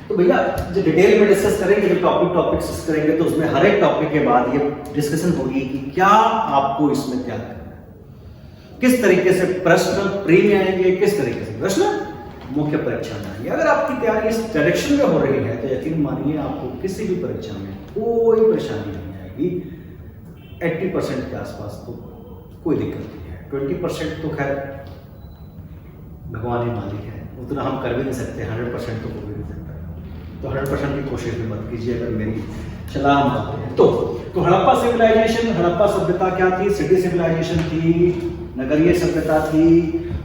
तो भैया जो डिटेल में डिस्कस करेंगे, जब टॉपिक डिस्कस करेंगे, तो उसमें हर एक टॉपिक के बाद ये डिस्कशन होगी कि क्या आपको इसमें क्या करना है, किस तरीके से प्रश्न प्री में आएंगे, किस तरीके से प्रश्न मुख्य परीक्षा में आएंगे। अगर आपकी तैयारी इस डायरेक्शन में हो रही है तो यकीन मानिए आपको किसी भी परीक्षा में कोई परेशानी नहीं आएगी। 80% के आसपास तो कोई दिक्कत नहीं है, 20% तो खैर भगवान ही मालिक है, उतना हम कर भी नहीं सकते, 100% तो कोई भी नहीं सकता। तो 100% की कोशिश भी मत कीजिए अगर मेरी सलाह मानते हैं तो हड़प्पा सिविलाइजेशन, हड़प्पा सभ्यता क्या थी? सिटी सिविलाइजेशन थी, नगरीय सभ्यता थी।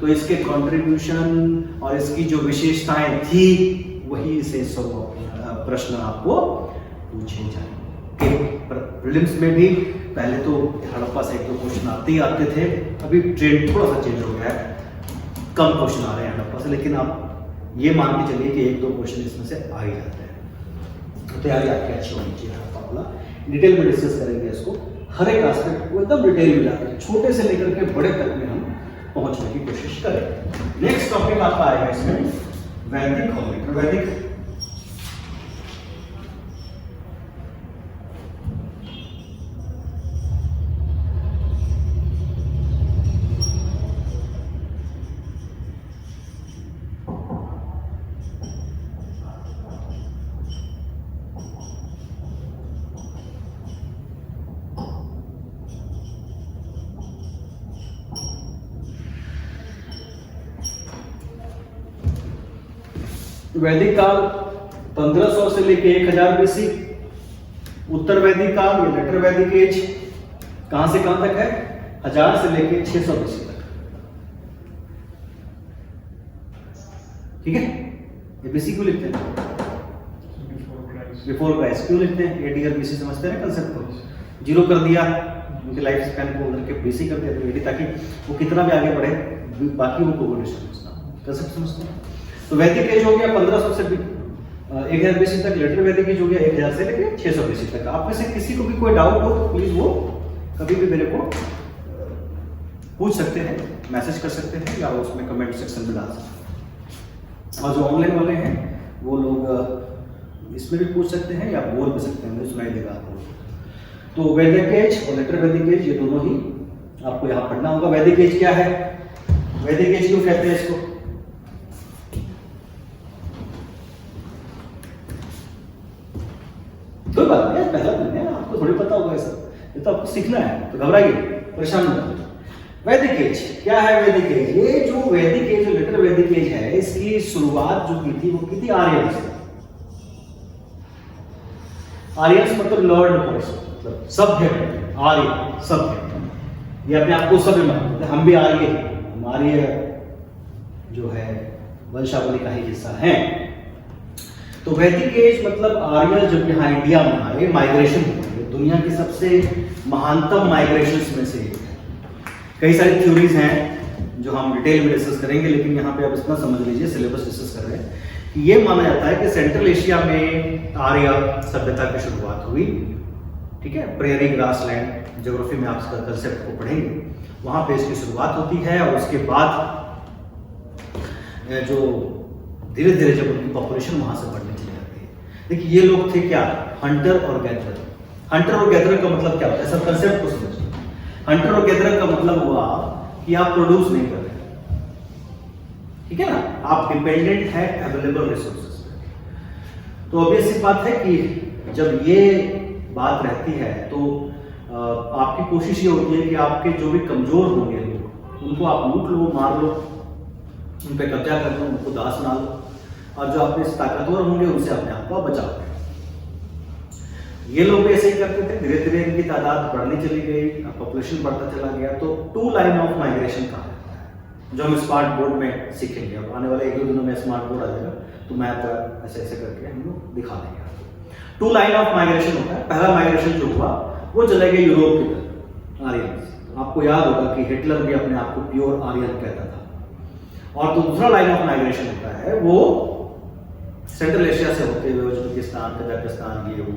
तो इसके कंट्रीब्यूशन और इसकी जो विशेषताएं थी वही से सब प्रश्न आपको पूछे जाएंगे। प्रीलिम्स में भी पहले तो हड़प्पा से 1-2 क्वेश्चन आते ही आते थे, अभी ट्रेंड थोड़ा सा चेंज हो गया है, कम क्वेश्चन आ रहे हैं हड़प्पा से, लेकिन आप ये मान के चलिए कि 1-2 क्वेश्चन इसमें से आ ही जाते हैं। तो तैयारी आपकी अच्छी होनी चाहिए। हड़प्पा वाला डिटेल में डिस्कस करेंगे इसको, हर एक एस्पेक्ट को एकदम डिटेल में जाकर छोटे से लेकर के बड़े तक में हम पहुंचने की कोशिश करेंगे। नेक्स्ट टॉपिक आपका आएगा इसमें वैदिक और वैदिक। वैदिक काल 1500 से लेके 1000 बीसी, उत्तर वैदिक काल या लेटर वैदिक एज कहां से कहां तक है? 1000 से लेके 600 बीसी तक। ठीक है, ये बीसी क्यों लिखते हैं? बिफोर क्राइस्ट क्यों लिखते हैं? एडी और बीसी समझते हैं ना कंसेप्ट को, जीरो कर दिया उनके लाइफ स्पैन को उधर के बीसी कर दिया तो एडी, ताकि वो कितना भी आगे बढ़े बाकी वो को कंसेप्ट समझते हैं। तो वैदिक एज हो गया 1500 से 1000 बीसी तक, लेटर वैदिक एज हो गया 1000 से लेकर 600 बीसी तक। आप में से किसी को भी कोई डाउट हो तो प्लीज वो कभी भी मेरे को पूछ सकते हैं, मैसेज कर सकते हैं, या उसमें कमेंट सेक्शन में डाल सकते हैं। और जो ऑनलाइन वाले हैं वो लोग इसमें भी पूछ सकते हैं या बोल भी सकते हैं, मुझे सुनाई देगा आपको। तो वैदिक एज और लेटर वैदिक एज ये दोनों ही आपको यहाँ पढ़ना होगा। वैदिक एज क्या है? वैदिक एज क्यों कहते हैं इसको? कोई बात नहीं, पहला दिन है, आपको थोड़ी पता होगा ये सब, ये तो आपको सीखना है, तो घबराइए, परेशान मत होइए। वैदिक एज क्या है? वैदिक एज, ये जो वैदिक एज जो लेटर वैदिक एज है, इसकी शुरुआत जो की थी वो की थी आर्यन से। आर्यन मतलब लर्न पर्सन, मतलब सभ्य, आर्य सभ्य, ये अपने आप को सभ्य मानते हैं, हम भी आर्य हैं, हमारी जो है वंशावली का ही हिस्सा है। तो वैदिक एज मतलब आर्य जब यहाँ इंडिया में आए, माइग्रेशन हुई, दुनिया की सबसे महानतम माइग्रेशंस में से एक है। कई सारी थ्योरीज हैं जो हम डिटेल में डिस्कस करेंगे, लेकिन यहाँ पे आप इतना समझ लीजिए, सिलेबस डिस्कस कर रहे हैं कि ये माना जाता है कि सेंट्रल एशिया में आर्य सभ्यता की शुरुआत हुई। ठीक है, प्रेयरी ग्रासलैंड, ज्योग्राफी में आप इसका कंसेप्ट को पढ़ेंगे, वहाँ पे इसकी शुरुआत होती है। और उसके बाद जो धीरे धीरे जब उनकी पॉपुलेशन वहाँ से बढ़ने चली जाती है। देखिए ये लोग थे क्या, हंटर और गैदरर। हंटर और गैदरर का मतलब क्या होता है, सब कंसेप्ट को समझिए। हंटर और गैदरर का मतलब हुआ कि आप प्रोड्यूस नहीं कर रहे, ठीक है ना, आप डिपेंडेंट है अवेलेबल रिसोर्सेज पे। तो ऑब्वियस सी बात है कि जब ये बात रहती है तो आपकी कोशिश ये होती है कि आपके जो भी कमजोर होंगे लोग, उनको आप लूट लो, मार लो, उन पे कब्जा कर लो, उनको दास बना लो, और जो आपके ताकतवर होंगे उनसे अपने आप को बचाओ। ये लोग भी ऐसे ही करते थे। धीरे धीरे इनकी तादाद बढ़नी चली गई, पॉपुलेशन बढ़ता चला गया। तो 2 लाइन ऑफ माइग्रेशन कहा जाता है, जो हम स्मार्ट बोर्ड में सीखेंगे। अब आने वाले 1-2 दिनों में स्मार्ट बोर्ड आ जाएगा, तो मैप ऐसे ऐसे करके हम लोग दिखा देंगे। 2 लाइन ऑफ माइग्रेशन होता है। पहला माइग्रेशन जो हुआ वो चले गए यूरोप की तरफ, आर्यन। आपको याद होगा कि हिटलर भी अपने आप को प्योर आर्यन कहता था। और तो दूसरा लाइन ऑफ माइग्रेशन होता है वो सेंट्रल एशिया से होते हुए उज्बेकिस्तान, कजाकिस्तान, ये वो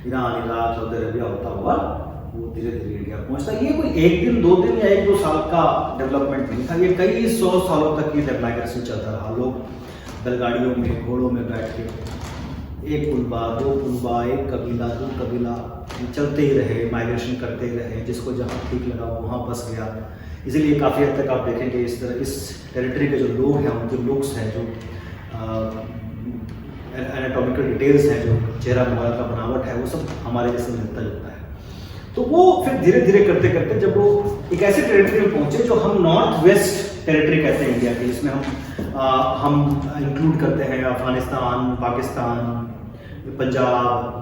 ईरान, इराक, सऊदी अरबिया होता हुआ वो धीरे धीरे इंडिया पहुंचता। ये कोई 1 दिन 2 दिन या 1-2 साल का डेवलपमेंट नहीं था, ये कई 100 सालों तक ये माइग्रेशन चलता रहा। लोग बैलगाड़ियों में, घोड़ों में बैठ के 1 कुनबा, 2 कुनबा, 1 कबीला, 2 कबीला चलते ही रहे, माइग्रेशन करते ही रहे, जिसको जहाँ ठीक लगा वहाँ बस गया। इसीलिए काफ़ी हद तक आप देखेंगे इस तरह इस टेरिटरी के जो लोग हैं, उनके लुक्स हैं, जो एनाटॉमिकल डिटेल्स हैं, जो चेहरा मुहारा का बनावट है, वो सब हमारे जैसे मिलता जुलता है। तो वो फिर धीरे धीरे करते करते जब वो एक ऐसे टेरिटरी में पहुंचे जो हम नॉर्थ वेस्ट टेरिटरी कहते हैं इंडिया की, जिसमें हम इंक्लूड करते हैं अफगानिस्तान, पाकिस्तान, पंजाब,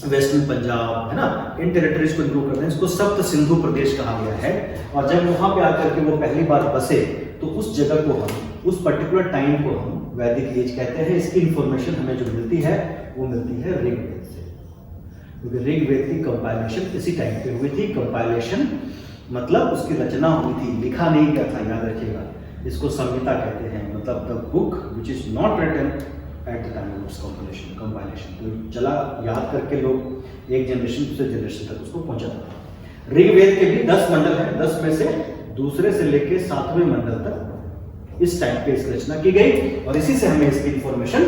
वेस्टर्न पंजाब, है ना, इन टेरिटरीज को इंक्लूड करते हैं। इसको सप्त सिंधु प्रदेश कहा गया है। और जब वहाँ पे आकर के वो पहली बार बसे तो उस जगह को हम, उस पर्टिकुलर टाइम को हम वैदिक एज कहते हैं। इसकी इंफॉर्मेशन हमें जो मिलती है वो मिलती है ऋग्वेद से, क्योंकि ऋग्वेद की कंपाइलेशन इसी टाइम पे हुई थी। कंपाइलेशन मतलब उसकी रचना हुई थी, लिखा नहीं गया था, याद रखिएगा। इसको संहिता कहते हैं, मतलब the book which is not written at the time of compilation. तो चला याद करके लोग एक जनरेशन दूसरे जनरेशन तक उसको पहुंचाता था। ऋग्वेद के भी 10 मंडल हैं, 10 में से दूसरे से लेके 7वें मंडल तक इस टाइम पे इसकी रचना की गई, और इसी से हमें इसकी इंफॉर्मेशन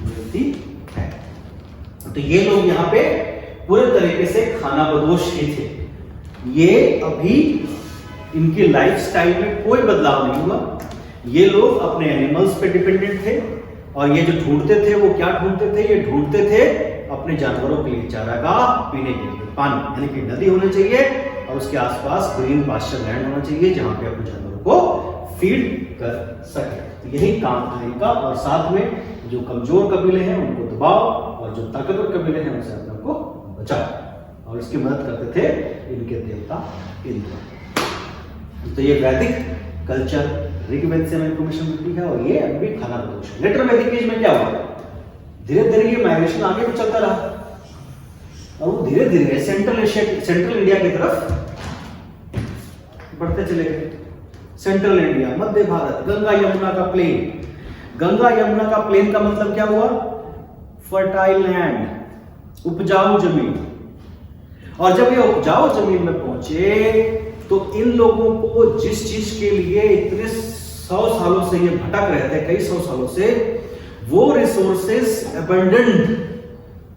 मिलती है। तो ये लोग यहाँ पे पूरे तरीके से खानाबदोश ही थे। ये अभी इनकी लाइफस्टाइल में कोई बदलाव नहीं हुआ। ये लोग अपने एनिमल्स पे डिपेंडेंट थे, और ये जो ढूंढते थे वो क्या ढूंढते थे, ये ढूंढते थे अपने जानवरों के लिए चारागाह, पीने के लिए पानी, यानी कि नदी होनी चाहिए, और उसके आसपास ग्रीन पास्चर लैंड होना चाहिए जहां पे अपने जानवरों को फीड कर सके। तो यही काम था इनका। और साथ में जो कमजोर कबीले हैं उनको दबाओ, और जो ताकतवर कबीले हैं उनसे अपने को बचाओ, और इसकी मदद करते थे इनके देवता इंद्र। तो ये वैदिक कल्चर ऋग्वेद से हमें इंफॉर्मेशन मिलती है, और ये अभी खानाबदोश है। लेटर वैदिक एज में क्या हुआ, धीरे धीरे ये माइग्रेशन आगे भी चलता रहा, और वो धीरे धीरे सेंट्रल इंडिया की तरफ बढ़ते चले गए। सेंट्रल इंडिया, मध्य भारत, गंगा यमुना का प्लेन। गंगा यमुना का प्लेन का मतलब क्या हुआ, फर्टाइल लैंड, उपजाऊ जमीन। और जब ये उपजाऊ जमीन में पहुंचे तो इन लोगों को जिस चीज के लिए इतने 100 सालों से ये भटक रहे थे, कई 100 सालों से, वो रिसोर्सेस अबंडेंट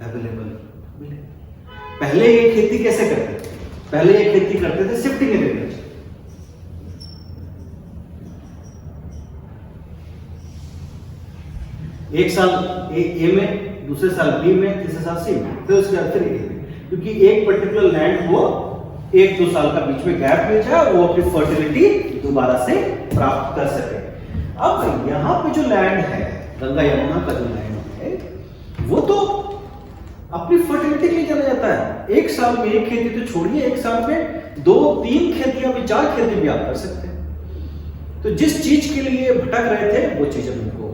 अवेलेबल मिले। पहले ये खेती कैसे करते थे, पहले ये खेती करते थे शिफ्टिंग एग्रीकल्चर। एक साल ए में, दूसरे साल बी में, तीसरे साल सी में, फिर उसके बाद फिर ए में, क्योंकि एक पर्टिकुलर लैंड को 1-2 साल का बीच में गैप मिल जाए, वो अपनी फर्टिलिटी दोबारा से प्राप्त कर सके। अब यहाँ पे जो लैंड है, गंगा यमुना का जो लैंड है, वो तो अपनी फर्टिलिटी के लिए जाना जाता है। एक साल में एक खेती तो छोड़िए, एक साल में 2-3 खेतियां भी, 4 खेती भी आप कर सकते हैं। तो जिस चीज के लिए भटक रहे थे वो चीज अब उनको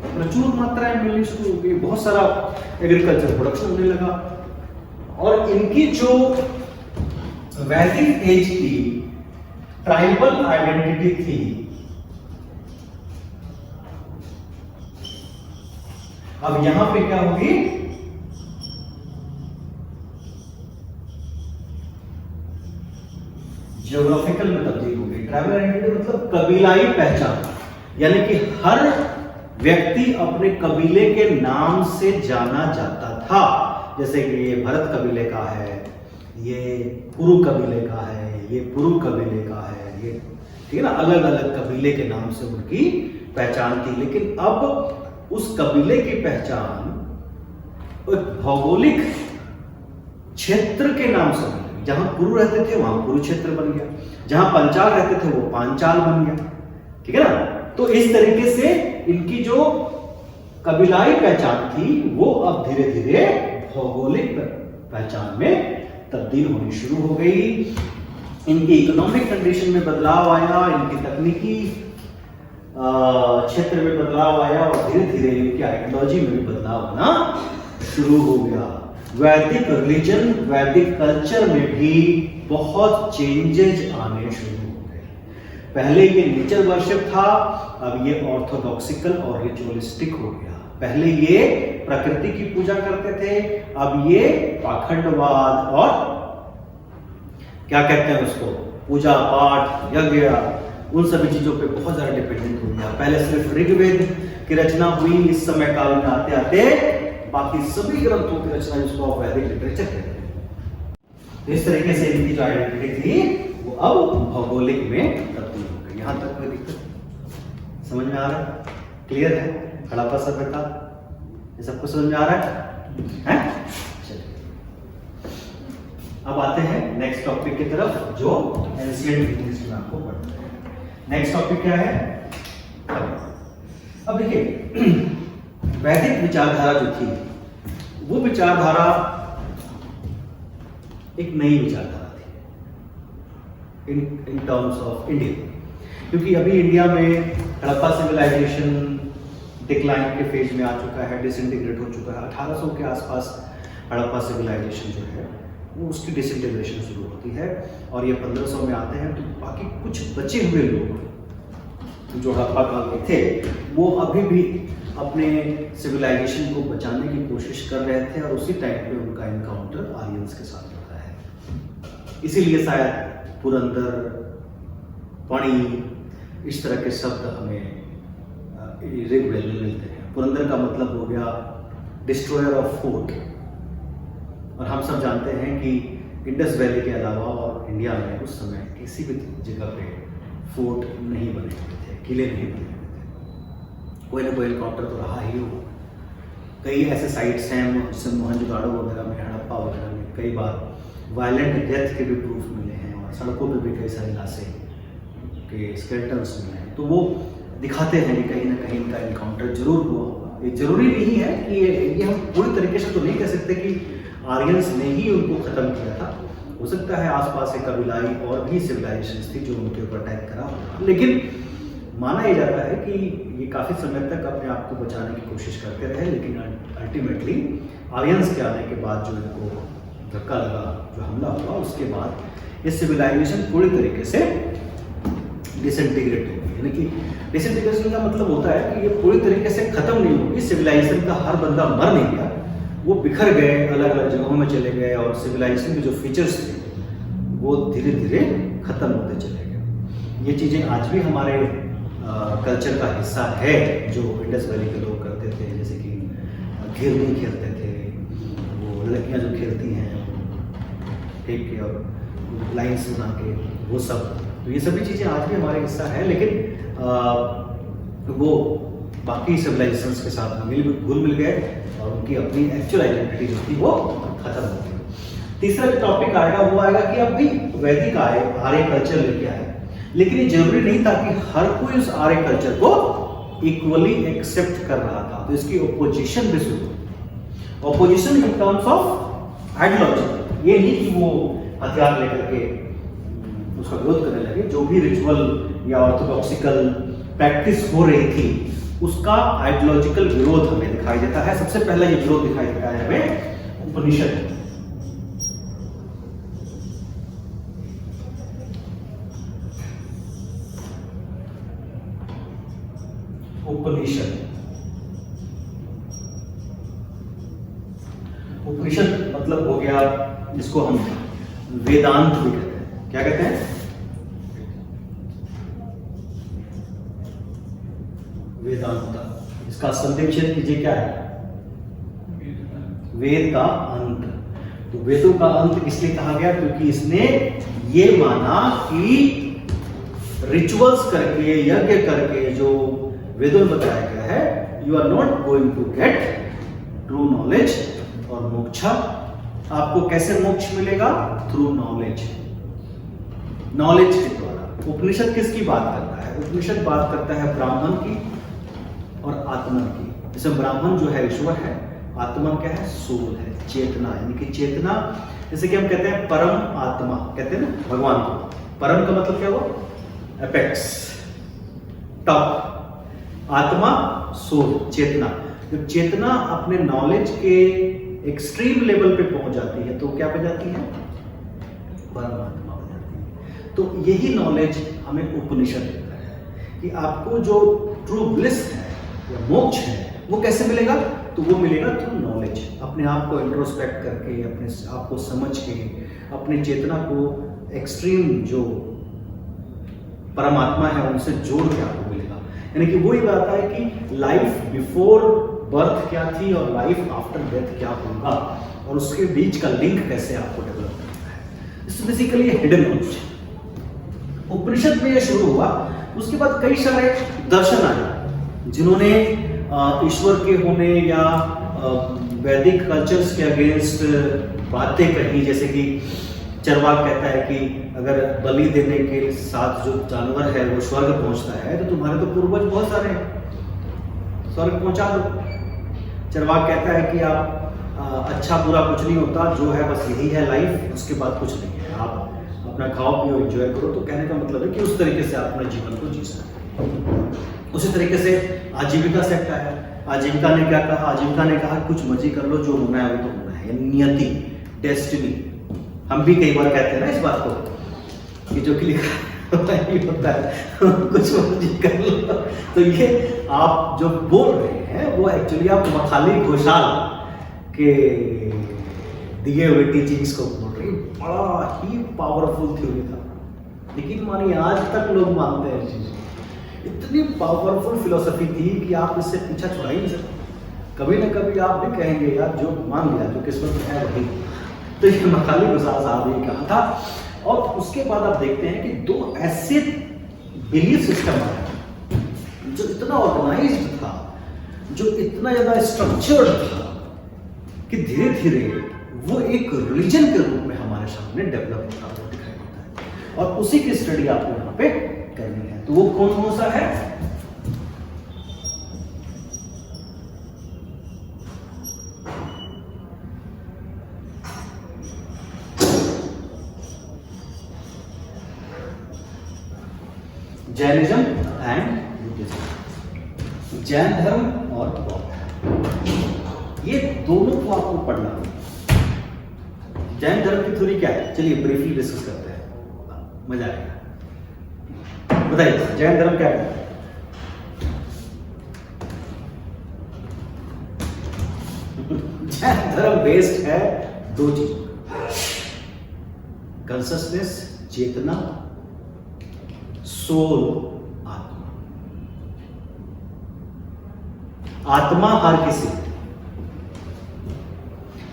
प्रचुर मात्रा में मिलनी शुरू हो गई। बहुत सारा एग्रीकल्चर प्रोडक्शन होने लगा, और इनकी जो वैदिक एज की ट्राइबल आइडेंटिटी थी, अब यहां पे क्या होगी, ज्योग्राफिकल में तब्दील हो गई। ट्राइबल आइडेंटिटी मतलब कबीलाई पहचान, यानी कि हर व्यक्ति अपने कबीले के नाम से जाना जाता था। जैसे कि ये भरत कबीले का है, ये कुरु कबीले का है, ये पुरु कबीले का है, ये ठीक है ना, अलग अलग कबीले के नाम से उनकी पहचान थी। लेकिन अब उस कबीले की पहचान एक भौगोलिक क्षेत्र के नाम से बन गई। जहां कुरु रहते थे वहां कुरु क्षेत्र बन गया, जहां पंचाल रहते थे वो पांचाल बन गया, ठीक है ना। तो इस तरीके से इनकी जो कबीलाई पहचान थी वो अब धीरे धीरे भौगोलिक पहचान में तब्दील होनी शुरू हो गई। इनकी इकोनॉमिक कंडीशन में बदलाव आया, इनकी तकनीकी क्षेत्र में बदलाव आया और धीरे धीरे इनकी आइडियोलॉजी में भी बदलाव होना शुरू हो गया। वैदिक रिलीजन, वैदिक कल्चर में भी बहुत चेंजेज आने शुरू हो गए। पहले ये नेचर वर्शिप था, अब ये ऑर्थोडॉक्सिकल और रिचुअलिस्टिक हो गया। पहले ये प्रकृति की पूजा करते थे, अब ये पाखंडवाद और क्या कहते हैं उसको, पूजा पाठ यज्ञ, उन सभी चीजों पे बहुत ज्यादा डिपेंडेंट हो गया। पहले सिर्फ ऋग्वेद की रचना हुई, इस समय काल में आते आते बाकी सभी ग्रंथों की रचना जिसको आप वैदिक लिटरेचर कहते हैं। इस तरीके से इनकी जो आइडेंटिटी थी वो अब भौगोलिक में तब्दील हो गई। यहां तक कोई दिक्कत समझ में आ रहा है? क्लियर है? हड़प्पा सभ्यता ये सबको समझ में आ रहा है? अब आते हैं नेक्स्ट टॉपिक की तरफ जो एंशिएंट ग्रीस में आपको पढ़ना है। नेक्स्ट टॉपिक क्या है? अब देखिए वैदिक विचारधारा जो थी वो विचारधारा एक नई विचारधारा थी इन टर्म्स ऑफ इंडिया, क्योंकि अभी इंडिया में हड़प्पा सिविलाइजेशन डिक्लाइन के फेज में आ चुका है, डिसइंटीग्रेट हो चुका है। 1800 के आसपास हड़प्पा सिविलाइजेशन जो है वो उसकी डिसइंटीग्रेशन शुरू होती है और ये 1500 में आते हैं। तो बाकी कुछ बचे हुए लोग जो हड़प्पा काल के थे वो अभी भी अपने सिविलाइजेशन को बचाने की कोशिश कर रहे थे और उसी टाइम पे उनका इनकाउंटर आर्यंस के साथ होता है। इसीलिए शायद पुरंदर, पणी, इस तरह के शब्द हमें ऋग्वेद में मिलते हैं। पुरंदर का मतलब हो गया डिस्ट्रॉयर ऑफ फोर्ट, और हम सब जानते हैं कि इंडस वैली के अलावा और इंडिया में उस समय किसी भी जगह पे फोर्ट नहीं बने हुए थे, किले नहीं बने हुए थे। कोई ना कोई एनकाउंटर तो रहा ही हो। कई ऐसे साइट्स हैं जैसे मोहनजोदाड़ो वगैरह में, हड़प्पा वगैरह में कई बार वायलेंट डेथ के भी प्रूफ मिले हैं और सड़कों पे भी कई सारे लाशें के स्केलेटन्स मिले हैं। तो वो दिखाते हैं कि कहीं ना कहीं इनका इनकाउंटर जरूर हुआ होगा। ये जरूरी नहीं है कि ये हम पूरी तरीके से तो नहीं कह सकते कि आर्यंस ने ही उनको खत्म किया था। हो सकता है आसपास एक कबीलाई और भी सिविलाइजेशंस थी जो उनके ऊपर अटैक करा, लेकिन माना यह जाता है कि ये काफ़ी समय तक अपने आप को बचाने की कोशिश करते रहे, लेकिन अल्टीमेटली आर्यंस के आने के बाद जो इनको धक्का लगा, जो हमला हुआ, उसके बाद ये सिविलाइजेशन पूरी तरीके से डिसइंटीग्रेट हो गई। यानी कि डिसइंटीग्रेशन का मतलब होता है कि ये पूरी तरीके से खत्म नहीं होगी। सिविलाइजेशन का हर बंदा मर नहीं गया, वो बिखर गए, अलग अलग जगहों में चले गए और सिविलाइजेशन के जो फीचर्स थे वो धीरे धीरे खत्म होते चले गए। ये चीज़ें आज भी हमारे कल्चर का हिस्सा है जो इंडस वैली के लोग करते थे, जैसे कि घिरनी खेलते थे, वो लड़कियां जो खेलती हैं फेंक के और लाइन्स बना के, वो सब। तो ये सभी चीज़ें आज भी हमारे हिस्सा है, लेकिन वो बाकी सिविलाइजेशंस के साथ घुल मिल गए और उनकी अपनी एक्चुअल आइडेंटिटी जो थी वो खत्म हो गई। तीसरा जो टॉपिक आएगा वो आएगा कि अब भी वैदिक आर्य कल्चर लेके आए, लेकिन ये जरूरी नहीं था कि हर कोई उस आर्य कल्चर को इक्वली एक्सेप्ट कर रहा था। तो इसकी ओपोजिशन भी शुरू हुई। Opposition in terms of ideology, ये नहीं कि वो हथियार लेकर के उसका विरोध करने लगे। जो भी रिचुअल या ऑर्थोडॉक्सिकल प्रैक्टिस हो रही थी उसका आइडियोलॉजिकल विरोध हमें दिखाई देता है। सबसे पहला ये विरोध दिखाई देता है हमें उपनिषद। उपनिषद मतलब हो गया जिसको हम वेदांत भी कहते हैं। क्या कहते हैं? वेदांत। इसका संक्षेप कीजिए, क्या है? वेद का अंत। तो वेदों का अंत इसलिए कहा गया क्योंकि इसने ये माना कि रिचुअल्स करके, यज्ञ करके जो वेदों में बताया गया है, you are not going to get true knowledge और मोक्ष। आपको कैसे मोक्ष मिलेगा? थ्रू नॉलेज, नॉलेज के द्वारा। उपनिषद किसकी बात करता है? उपनिषद बात करता है ब्राह्मण की और आत्मन की। जैसे ब्राह्मण जो है ईश्वर है, आत्मन क्या है? सोल है, चेतना। यानी कि चेतना, जैसे कि हम कहते हैं परम आत्मा, कहते हैं ना भगवान को। परम का मतलब क्या हुआ? Apex, top. आत्मा सोल, चेतना। जब चेतना अपने नॉलेज के एक्सट्रीम लेवल पे पहुंच जाती है तो क्या बन जाती है? परमात्मा बन जाती है। तो यही नॉलेज हमें उपनिषद देता है कि आपको जो ट्रू ब्लिस है या मोक्ष है वो कैसे मिलेगा? तो वो मिलेगा थ्रू नॉलेज। अपने आप को इंट्रोस्पेक्ट करके, अपने आप को समझ के, अपनी चेतना को एक्सट्रीम जो परमात्मा है उनसे जोड़ के आपको मिलेगा। यानी कि वही बात है कि लाइफ बिफोर बर्थ क्या थी और लाइफ आफ्टर डेथ क्या होगा, और उसके बीच का लिंक कैसे आपको डेवलप करना है। It's basically hidden knowledge. Upanishad में ये शुरू हुआ, उसके बाद कई सारे दर्शन आए जिन्होंने ईश्वर के होने या वैदिक कल्चर्स के अगेंस्ट बातें कही। जैसे कि चरवाक कहता है कि अगर बलि देने के साथ जो जानवर है वो स्वर्ग पहुंचता है तो तुम्हारे तो पूर्वज बहुत सारे हैं, स्वर्ग पहुंचा दो। चरवाक कहता है कि आप अच्छा बुरा कुछ नहीं होता, जो है बस यही है लाइफ, उसके बाद कुछ नहीं है, आप अपना खाओ पियो एंजॉय करो। तो कहने का मतलब है कि उस तरीके से आप अपने जीवन को जी सकते हैं। उसी तरीके से आजीविका सेक्टर है। आजीविका ने क्या कहा? आजीविका ने कहा कुछ मर्जी कर लो, जो होना है वो तो होना है, नियति, डेस्टिनी। हम भी कई बार कहते हैं ना इस बात को कि जो कि लिखा होता है ही होता है, कुछ मर्जी कर लो। तो ये आप जो बोल रहे हैं वो एक्चुअली आप मखाली घोषाल के दिए हुए टीचिंग्स को बोल रही। बड़ा ही पावरफुल थ्योरी था, लेकिन मानिए आज तक लोग मानते हैं इस चीज। इतनी पावरफुल फिलोसफी थी कि आप इससे पीछा छुड़ा ही नहीं सकते। कभी ना कभी आप भी कहेंगे यार जो मान लिया, जो किस्मत में है वही। तो ये मखाली घोषाल साहब ने कहा था। और उसके बाद आप देखते हैं कि दो ऐसे बिलीफ सिस्टम आए जो इतना ऑर्गेनाइज्ड था, जो इतना ज्यादा स्ट्रक्चर्ड था कि धीरे धीरे वो एक रिलीजन के रूप में हमारे सामने डेवलप होता हुआ दिखाई देता है। और उसी की स्टडी आपको यहाँ पे करनी है। तो वो कौन सा है? Jainism and Buddhism. जैन धर्म और बौद्ध, ये दोनों को आपको पढ़ना है। जैन धर्म की थ्योरी क्या है? चलिए ब्रीफली डिस्कस करते हैं, मजा आएगा। बताइए जैन धर्म क्या है? जैन धर्म बेस्ड है दो चीज, कॉन्शसनेस, चेतना, सोल, आत्मा। आत्मा हर किसी,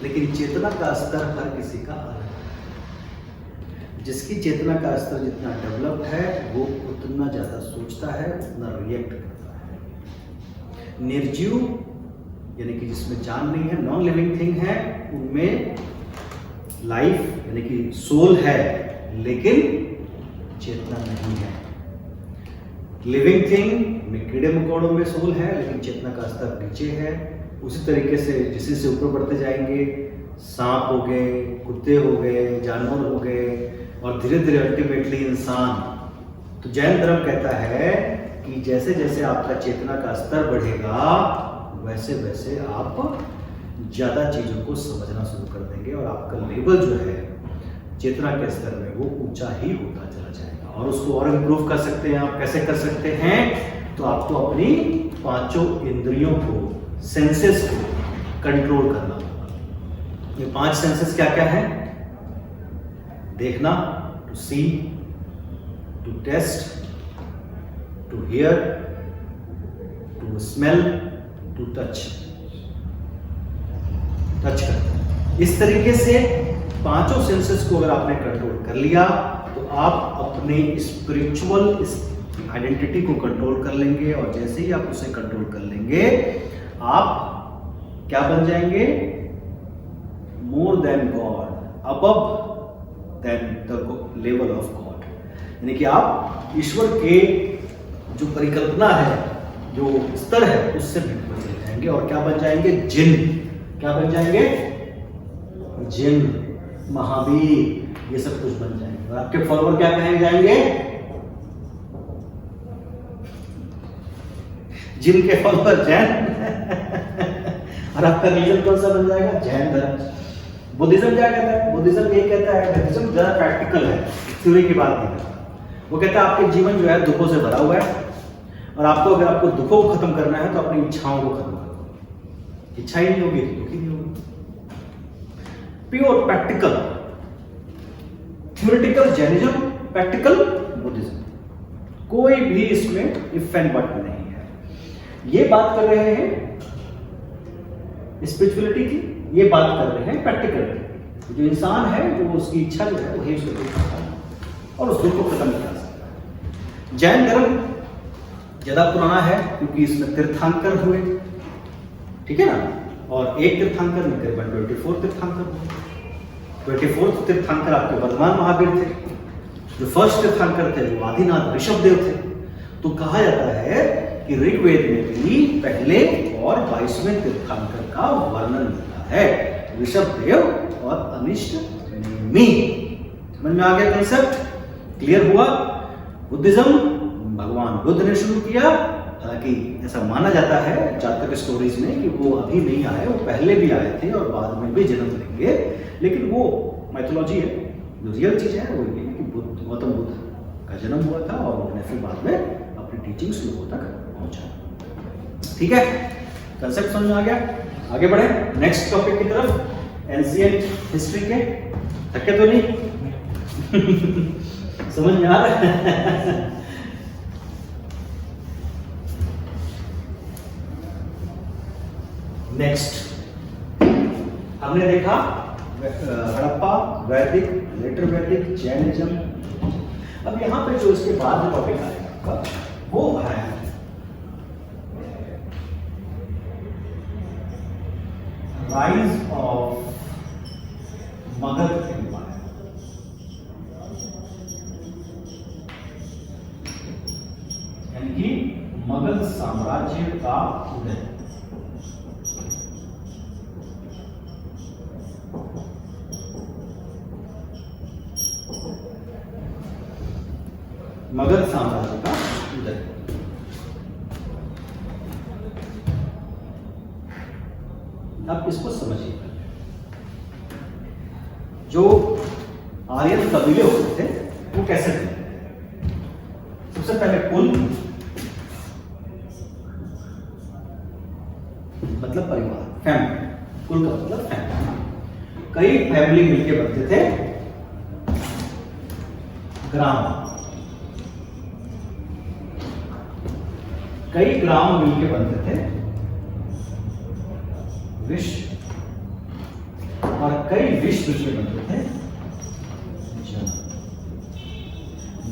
लेकिन चेतना का स्तर हर किसी का अलग है। जिसकी चेतना का स्तर जितना डेवलप है वो उतना ज्यादा सोचता है, उतना रिएक्ट करता है। निर्जीव यानी कि जिसमें जान नहीं है, नॉन लिविंग थिंग है, उनमें लाइफ यानी कि सोल है लेकिन चेतना नहीं है। लिविंग थिंग में कीड़े मकोड़ों में सोल है लेकिन चेतना का स्तर नीचे है। उसी तरीके से जैसे से ऊपर बढ़ते जाएंगे, सांप हो गए, कुत्ते हो गए, जानवर हो गए, और धीरे धीरे अल्टीमेटली इंसान। तो जैन धर्म कहता है कि जैसे जैसे आपका चेतना का स्तर बढ़ेगा वैसे वैसे आप ज्यादा चीजों को समझना शुरू कर देंगे और आपका लेवल जो है चेतना के स्तर में वो ऊंचा ही होता चला जाएगा। और उसको और इम्प्रूव कर सकते हैं आप। कैसे कर सकते हैं? तो आपको अपनी पांचों इंद्रियों को, सेंसेस को कंट्रोल करना होगा। ये 5 सेंसेस क्या क्या है? देखना, to see, to taste, to hear, to smell, to touch. Touch कर, इस तरीके से 5 सेंसेस को अगर आपने कंट्रोल कर लिया तो आप अपने स्पिरिचुअल आइडेंटिटी को कंट्रोल कर लेंगे, और जैसे ही आप उसे कंट्रोल कर लेंगे आप क्या बन जाएंगे? More than God, above than the level of God. यानी कि आप ईश्वर के जो परिकल्पना है, जो स्तर है, उससे भी ऊपर चले जाएंगे और क्या बन जाएंगे? जिन। क्या बन जाएंगे? जिन, महावीर, ये सब कुछ बन जाएंगे। और आपके फॉलोअर क्या कहे जाएंगे? जिन के फॉलोअर जैन। और आपका रिलीजन कौन सा बन जाएगा? जैन धर्म। बुद्धिज्म क्या कहता है? बुद्धिज्म यही कहता है, बुद्धिज्म ज्यादा प्रैक्टिकल है, थ्योरी की बात नहीं करता। वो कहता है आपके जीवन जो है दुखों से भरा हुआ है, और आपको अगर आपको दुखों को खत्म करना है तो अपनी इच्छाओं को खत्म करो। इच्छा ही नहीं होगी तो दुखी नहीं होगी। Pure practical, theoretical Jainism, practical Buddhism, कोई भी इसमें इफ एंड बट नहीं है। ये बात कर रहे हैं स्पिरिचुअलिटी की, ये बात कर रहे हैं प्रैक्टिकल की। जो इंसान है, जो उसकी इच्छा जो है, वही उसको दुख खाता है और उस दुख को खत्म कर सकता है। जैन धर्म ज्यादा पुराना है क्योंकि इसमें तीर्थंकर हुए, ठीक है ना, और एक तीर्थंकर में करीबन 24 तीर्थंकर हुए। 24 तीर्थंकर आपके वर्धमान महावीर थे। जो फर्स्ट तीर्थंकर थे वो आदिनाथ ऋषभदेव थे। तो कहा जाता है कि ऋग्वेद में भी पहले और 22वें तीर्थंकर का वर्णन मिलता है, ऋषभदेव और अनिष्ट नेमि। समझ में आ गया कंसेप्ट? क्लियर हुआ? बुद्धिज्म भगवान बुद्ध ने शुरू किया, हालांकि ऐसा माना जाता है जातक स्टोरीज में कि वो अभी नहीं आए, वो पहले भी आए थे और बाद में भी जन्म लेंगे, लेकिन वो माइथोलॉजी है। जो रियल चीज है वो ये है कि गौतम बुद्ध का जन्म हुआ था और उन्होंने फिर बाद में अपनी टीचिंग्स लोगों तक पहुंचा। ठीक है, कंसेप्ट समझ में आ गया? आगे बढ़े नेक्स्ट टॉपिक की तरफ, एंशिएंट हिस्ट्री के। थके तो नहीं? समझ में आ रहा है? नेक्स्ट हमने देखा हड़प्पा, वैदिक, लेटर वैदिक, जैनिज्म। अब यहां पे जो इसके बाद जो टॉपिक आएगा आपका वो है राइज ऑफ मगध एम्पायर। यानी कि मगध साम्राज्य का उदय। मगध साम्राज्य का उदय। आप इसको समझिए। जो आर्यन कबीले होते थे वो कैसे थे? सबसे पहले कुल मतलब परिवार, फैमिली। कुल का मतलब फैमिली। कई फैमिली मिलके बनते थे ग्राम। कई ग्राम मिलके बनते थे विश्व, और कई विश्व मिलके बनते थे जन।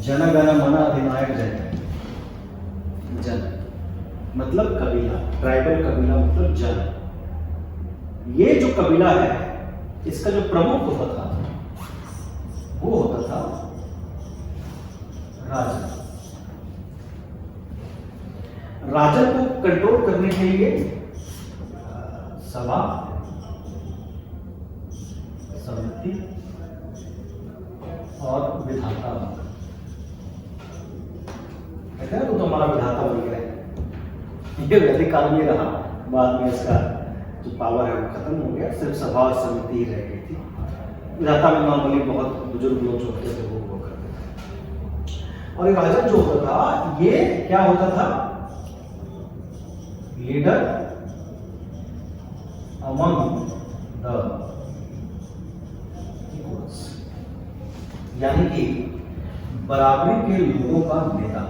जन गण मन अधिनायक जय। जन मतलब कबीला, ट्राइबल कबीला मतलब जन। ये जो कबीला है इसका जो प्रमुख होता था वो होता था राजा। राजा को कंट्रोल करने के लिए सभा, समिति और विधाता। कहते हैं वो तो हमारा विधाता बन गया है। ये वैदिक काल में रहा, बाद में इसका जो पावर है वो खत्म हो गया, सिर्फ सभा और समिति रह गई थी। विधाता में नॉर्मली बहुत बुजुर्ग लोग जो होते थे वो करते थे। और राजा जो होता था ये क्या होता था? लीडर अमंग द यानी कि बराबरी के लोगों का नेता।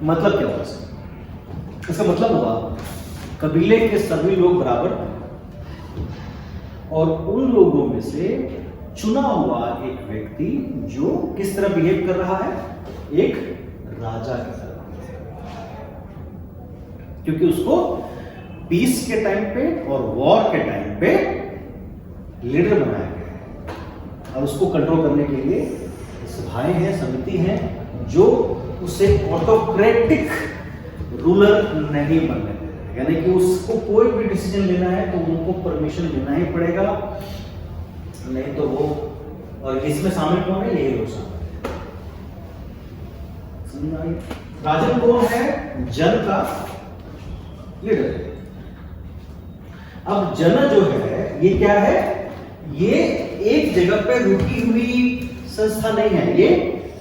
मतलब क्या होगा इसका मतलब हुआ कबीले के सभी लोग बराबर और उन लोगों में से चुना हुआ एक व्यक्ति जो किस तरह बिहेव कर रहा है, एक राजा की तरह, क्योंकि उसको पीस के टाइम पे और वॉर के टाइम पे लीडर बनाया गया है और उसको कंट्रोल करने के लिए सभाएं हैं, समिति हैं जो उसे ऑटोक्रेटिक रूलर नहीं बनने दे रहे, यानी कि उसको कोई भी डिसीजन लेना है तो उनको परमिशन लेना ही पड़ेगा, नहीं तो वो, और इसमें शामिल कौन है, यही लोग शामिल है। राजन कौन है, जन का लीडर। अब जन जो है ये क्या है, ये एक जगह पे रुकी हुई संस्था नहीं है, ये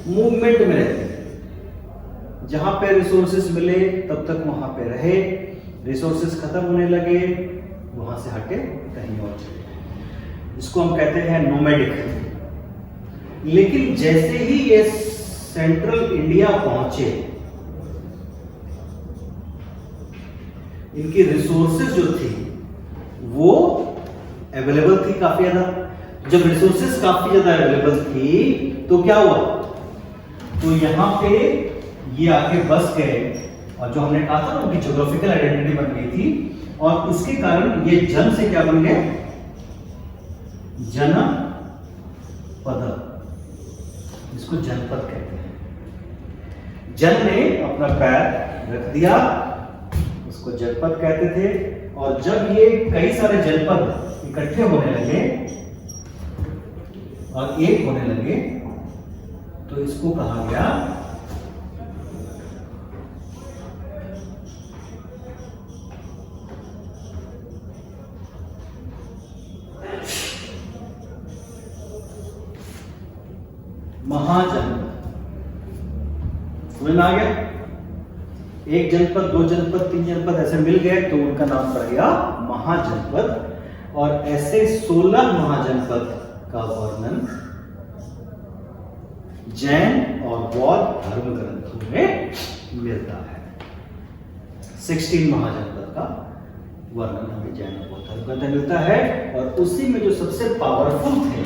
मूवमेंट में रहती है। जहां पे रिसोर्सेस मिले तब तक वहां पे रहे, रिसोर्सेस खत्म होने लगे वहां से हटे कहीं और चले, इसको हम कहते हैं नोमैडिक। लेकिन जैसे ही ये सेंट्रल इंडिया पहुंचे, इनकी रिसोर्सेज जो थी वो अवेलेबल थी काफी ज्यादा। जब रिसोर्सेज काफी ज्यादा अवेलेबल थी तो क्या हुआ, तो यहां पे ये आके बस गए और जो हमने कहा था ना उनकी ज्योग्राफिकल आइडेंटिटी बन गई थी और उसके कारण ये जन से क्या बन गए, जनपद, इसको जनपद कहते हैं। जन ने अपना पैर रख दिया, उसको जनपद कहते थे। और जब ये कई सारे जनपद इकट्ठे होने लगे और एक होने लगे तो इसको कहा गया महाजनपद। समझ में आ गया, एक जनपद, दो जनपद, तीन जनपद ऐसे मिल गए तो उनका नाम पड़ गया महाजनपद। और ऐसे 16 महाजनपद का वर्णन जैन और बौद्ध धर्म ग्रंथों में मिलता है। 16 महाजनपद का वर्णन हमें जैन और बौद्ध धर्म ग्रंथ में मिलता है। और उसी में जो सबसे पावरफुल थे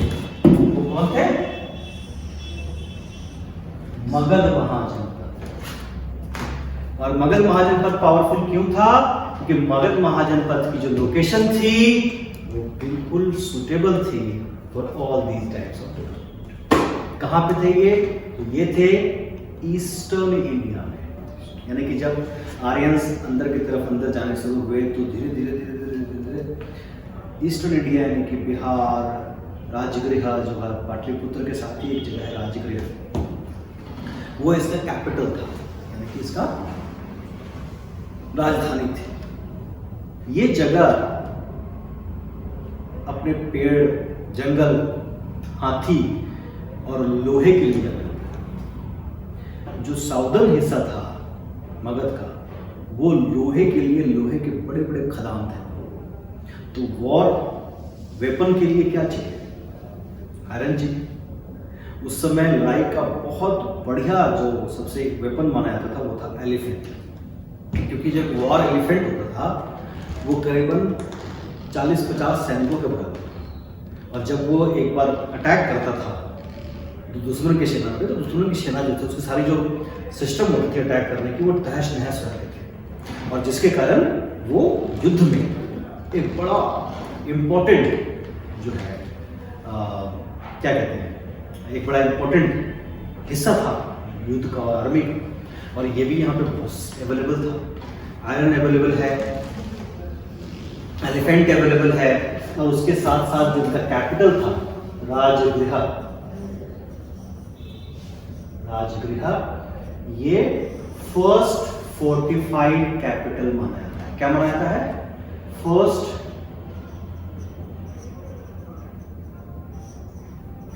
वो कौन थे, मगध महाजनपद। और मगध महाजनपद पावरफुल क्यों था, क्योंकि मगध महाजनपद की जो लोकेशन थी वो बिल्कुल सुटेबल थी for all these types of people. कहां पे थे ये, तो ये थे ईस्टर्न इंडिया में, यानी कि जब आर्यंस अंदर की तरफ अंदर जाने शुरू हुए तो धीरे धीरे धीरे धीरे धीरे ईस्टर्न इंडिया यानी कि बिहार, राजगृह जो है पाटलिपुत्र के साथ ही एक जगह है राजगृह, वो इसका कैपिटल था, यानी कि इसका राजधानी थी। ये जगह अपने पेड़, जंगल, हाथी और लोहे के लिए जाना। जो साउदर्न हिस्सा था मगध का वो लोहे के लिए, लोहे के बड़े बड़े खदान थे। तो वॉर वेपन के लिए क्या चाहिए, आयरन चाहिए। उस समय लाई का बहुत बढ़िया जो सबसे वेपन माना जाता था वो था एलिफेंट, क्योंकि जब वॉर एलिफेंट होता था वो करीबन 40-50 सैनिकों के बराबर, और जब वो एक बार अटैक करता था तो दुश्मन की सेना पे, तो दुश्मन की सेना जो थी उसकी सारी जो सिस्टम होती थी अटैक करने की वो तहस नहस हो रहे थे, और जिसके कारण वो युद्ध में एक बड़ा इम्पोर्टेंट जो है क्या कहते हैं, एक बड़ा इम्पोर्टेंट हिस्सा था युद्ध का और आर्मी का। और ये भी यहाँ पे बहुत अवेलेबल था, आयरन अवेलेबल है, एलिफेंट अवेलेबल है, और उसके साथ साथ जो इनका कैपिटल था राजगृह, ये फर्स्ट फोर्टिफाइड कैपिटल माना जाता है। क्या माना जाता है, फर्स्ट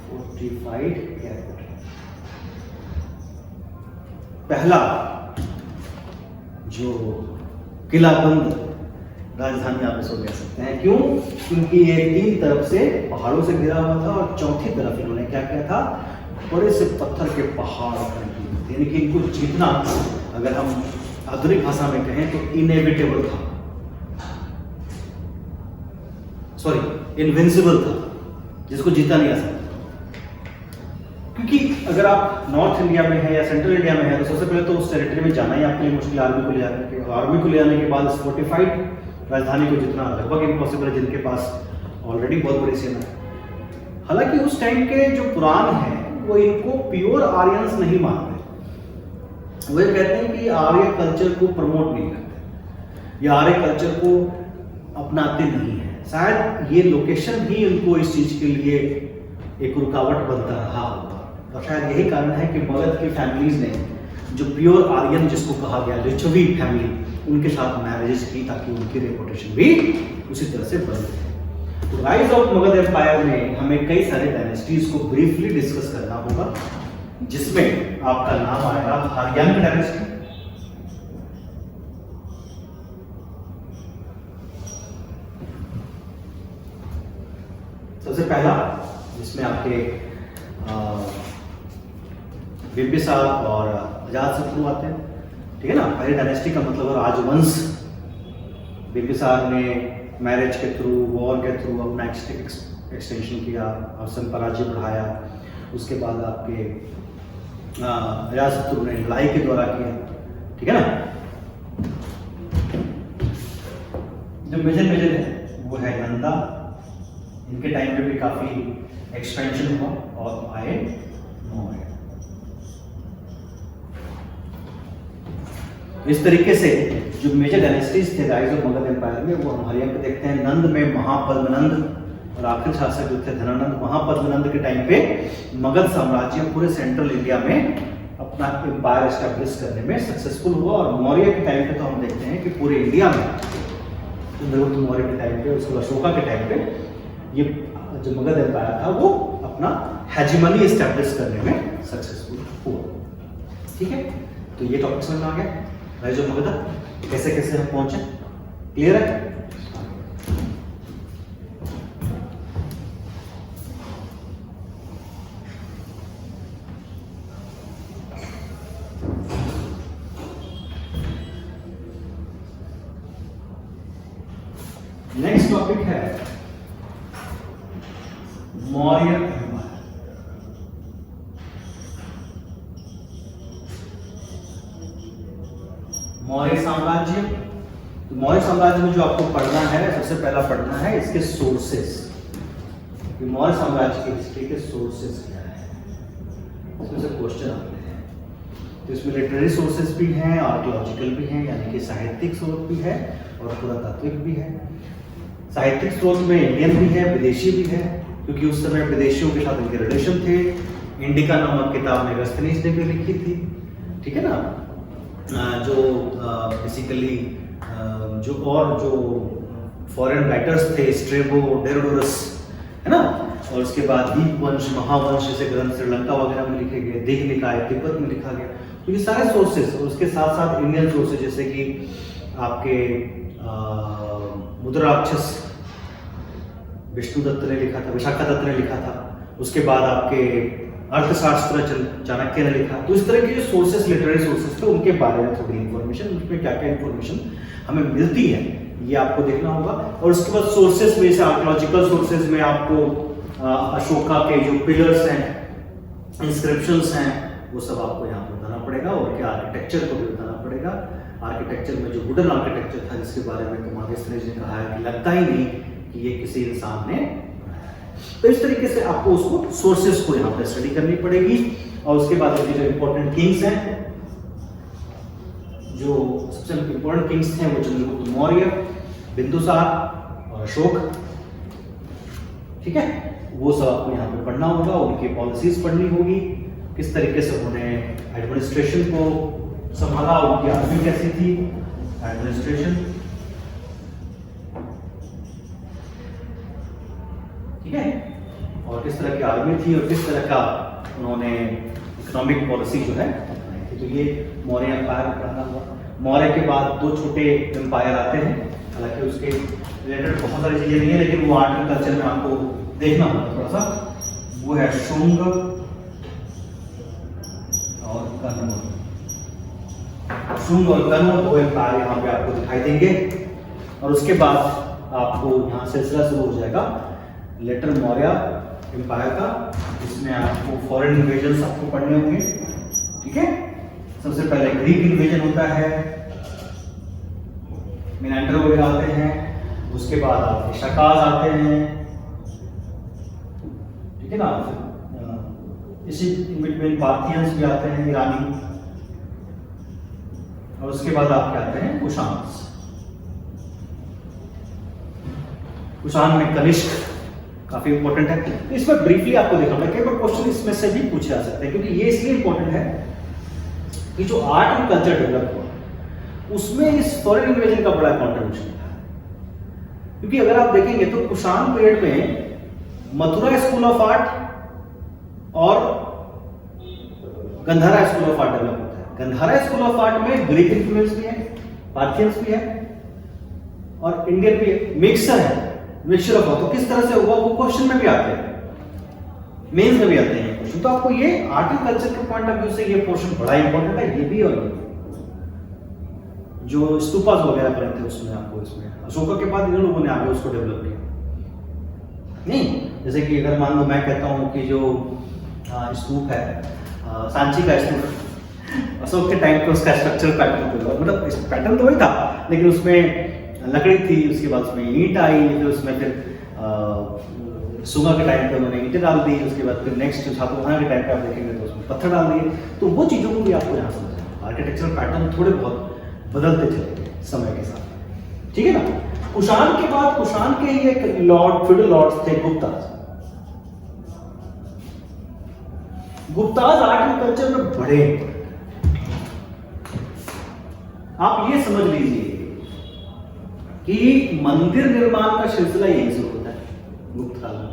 फोर्टिफाइड कैपिटल। पहला जो किलाबंद राजधानी आप इसको कह सकते हैं। क्यों? क्योंकि ये 3 तरफ से पहाड़ों से घिरा हुआ था और चौथी तरफ इन्होंने क्या किया था, बड़े से पत्थर के पहाड़ खड़े किए थे। यानी कि इनको जीतना, अगर हम आधुनिक भाषा में कहें तो इनएविटेबल था, सॉरी इनविंसिबल था, जिसको जीता नहीं आ सकता। क्योंकि अगर आप नॉर्थ इंडिया में है या सेंट्रल इंडिया में है तो सबसे पहले तो उस टेरिटरी में जाना ही आपके लिए मुश्किल, आर्मी को ले आने के, आर्मी को ले आने के बाद उस फोर्टिफाइड राजधानी को जितना लगभग इम्पॉसिबल है, जिनके पास ऑलरेडी बहुत बड़ी सेना है। हालांकि उस टाइम के जो पुराण है वो इनको प्योर आर्यंस नहीं मानते। वो ये कहते हैं कि आर्य कल्चर को प्रमोट नहीं करते या आर्य कल्चर को अपनाते नहीं है। शायद ये लोकेशन ही उनको इस चीज के लिए एक रुकावट बनता रहा होगा, और शायद यही कारण है कि मगध की फैमिलीज ने जो प्योर आर्यन जिसको कहा गया लिच्छवी फैमिली, उनके साथ मैरिजेस की ताकि उनकी रेपुटेशन भी उसी तरह से बने। तो राइज ऑफ मगध एम्पायर में हमें कई सारे डायनेस्टीज को ब्रीफली डिस्कस करना होगा, जिसमें आपका नाम आएगा हार्यांक डायनेस्टी, सबसे पहला जिसमें आपके बिंबिसार और अजातशत्रु आते हैं। ठीक है ना, पहली डायनेस्टी का मतलब राजवंश। बिंबिसार ने मैरिज के थ्रू, वॉर के थ्रू अपना एक्सटेंशन किया और साम्राज्य बढ़ाया। उसके बाद आपके अजातशत्रु ने लड़ाई के द्वारा किया। ठीक है ना, जो मेजर है वो है नंदा। इनके टाइम पे भी काफी एक्सपेंशन हुआ और आए मौर्य। इस तरीके से जो मेजर डायनेस्टीज थे राइज ऑफ मगध एम्पायर में, वो हम यहाँ पे देखते हैं। नंद में महापद्मनंद और आखिरी शासक जो थे धनानंद। महापद्मनंद के टाइम पे मगध साम्राज्य पूरे सेंट्रल इंडिया में अपना एम्पायर एस्टेब्लिश करने में सक्सेसफुल हुआ। और मौर्य के टाइम पे तो हम देखते हैं कि पूरे इंडिया में चंद्रगुप्त मौर्य के टाइम पे, उसके बाद अशोका के टाइम पे, ये जो मगध एम्पायर था वो अपना हेजिमनी एस्टेब्लिश करने में सक्सेसफुल हुआ। ठीक है, तो ये टॉपिक समझ में आ गया राइज ऑफ मगध, कैसे कैसे हम पहुंचे, क्लियर है? नेक्स्ट टॉपिक है मौर्य एम्पायर। मौर्य साम्राज्य। तो मौर्य साम्राज्य में जो आपको पढ़ना है, सबसे पहला पढ़ना है इसके सोर्सेस। मौर्य साम्राज्य की हिस्ट्री के सोर्सेस क्या है, इसमें से क्वेश्चन आते हैं। तो इसमें लिटरेरी सोर्सेस भी हैं, आर्कियोलॉजिकल भी हैं, यानी कि साहित्यिक स्रोत भी है और पुरातात्विक भी है। साहित्यिक स्रोत में इंडियन भी है, विदेशी भी है, क्योंकि उस समय विदेशियों के साथ इनके रिलेशन थे। इंडिका नामक किताब मेगास्थनीज ने भी लिखी थी। ठीक है ना, जो बेसिकली जो फॉरेन राइटर्स थे, स्ट्रेबो, हेरोडोटस, है ना, और उसके बाद दीपवंश, महावंश जैसे ग्रंथ श्रीलंका वगैरह में लिखे गए, दीघनिकाय तिब्बत में लिखा गया। तो ये सारे सोर्सेस, और उसके साथ साथ इंडियन सोर्सेज जैसे कि आपके मुद्राक्षस विष्णुदत्त ने लिखा था, विशाखादत्त ने लिखा था। उसके बाद आपके अर्थशास्त्र चाणक्य ने लिखा। तो इस तरह के जो सोर्सेस, लिटरेरी सोर्सेस थे, उनके बारे में थोड़ी इन्फॉर्मेशन, उसमें क्या क्या इन्फॉर्मेशन हमें मिलती है ये आपको देखना होगा। और उसके बाद सोर्सेस में से आर्कियोलॉजिकल सोर्सेज में आपको अशोका के जो पिलर्स हैं, इंस्क्रिप्शंस हैं, वो सब आपको यहाँ पर बताना पड़ेगा। और क्या आर्किटेक्चर को भी बताना पड़ेगा। आर्किटेक्चर में जो वुडन आर्किटेक्चर था, जिसके बारे में कुमार ने कहा है कि लगता ही नहीं कि ये किसी इंसान ने बनाया है। तो इस तरीके से आपको उसको सोर्सेस को यहाँ पे स्टडी करनी पड़ेगी। और उसके बाद जो इंपॉर्टेंट किंग्स हैं, जो सबसे इंपॉर्टेंट किंग्स थे वो चंद्रगुप्त मौर्य, बिंदुसार और अशोक। ठीक है, वो सब आपको यहाँ पे पढ़ना होगा। उनकी पॉलिसीज पढ़नी होगी, किस तरीके से उन्होंने एडमिनिस्ट्रेशन को संभाला, उनकी आर्मी कैसी थी, एडमिनिस्ट्रेशन। ठीक है, और किस तरह की आर्मी थी और किस तरह का उन्होंने इकोनॉमिक पॉलिसी जो है अपनाई थी। तो ये मौर्य एम्पायर बना हुआ। मौर्य के बाद दो छोटे एम्पायर आते हैं, हालांकि उसके रिलेटेड बहुत सारी चीजें नहीं है, लेकिन वो आर्ट एंड कल्चर में आपको देखना होगा थोड़ा सा। वो है शुंग और कन्व। शुंग और कन्व दो एम्पायर यहाँ पे आपको दिखाई देंगे, और उसके बाद आपको यहाँ सिलसिला शुरू हो जाएगा लेटर मौर्य एम्पायर का, जिसमें आपको फॉरेन इन्वेजन आपको पढ़ने होंगे। ठीक है, सबसे पहले ग्रीक इन्वेजन होता है, मिनांडर वगैरह आते हैं, उसके बाद आपके शकाज आते हैं। ठीक है ना, इसी बिटवीन पार्थियंस भी आते हैं, ईरानी, और उसके बाद आपके आते हैं कुषाण। कुषाण में कनिष्क काफी इंपॉर्टेंट है। इसमें ब्रीफली आपको दिखाऊंगा, कई बार क्वेश्चन इसमें से भी पूछे जा सकते हैं, क्योंकि ये इसलिए इंपॉर्टेंट है कि जो आर्ट एंड कल्चर डेवलप हुआ उसमें इस फॉरेन इन्वेजन का बड़ा कंट्रीब्यूशन था। क्योंकि अगर आप देखेंगे तो कुषाण पीरियड में मथुरा स्कूल ऑफ आर्ट और Gandhara school of art develop होता है। गंधारा स्कूल ऑफ आर्ट में ग्रीक इन्फ्लुएंस भी है, पार्थियंस भी है और इंडियन भी है, मिक्सर है, मिक्सचर ऑफ। तो किस तरह से हुआ वो क्वेश्चन में भी आते हैं, मेंस में भी आते हैं क्वेश्चन। तो आपको ये आर्ट एंड कल्चर के पॉइंट ऑफ व्यू से ये पोर्शन बड़ा इंपॉर्टेंट है, ये भी और ये जो स्तूपास वगैरह बने थे उसमें आपको, इसमें अशोका के बाद इन लोगों ने आगे उसको डेवलप किया। नहीं, जैसे कि अगर मान लो मैं कहता हूँ कि जो स्तूप है सांची का स्तूप, अशोक के टाइम पे उसका स्ट्रक्चर पैटर्न, मतलब पैटर्न तो वही था, लेकिन उसमें लकड़ी थी, उसके बाद उसमें ईंट आई, फिर उसमें फिर सुगा के टाइम पे उन्होंने ईंटें डाल दी, उसके बाद फिर नेक्स्ट सातवाहन के टाइम पे आप देखेंगे तो उसमें पत्थर डाल दिए। तो वो चीज़ों को भी आपको यहाँ समझना, आर्किटेक्चरल पैटर्न थोड़े बहुत बदलते चले समय के साथ। ठीक है ना। कुषाण के बाद कुषाण के ही एक लॉर्ड, फ्यूडल लॉर्ड्स थे Gupta's. Gupta's art and culture में बड़े, आप ये समझ लीजिए कि मंदिर निर्माण का सिलसिला यहीं से होता है गुप्त काल में।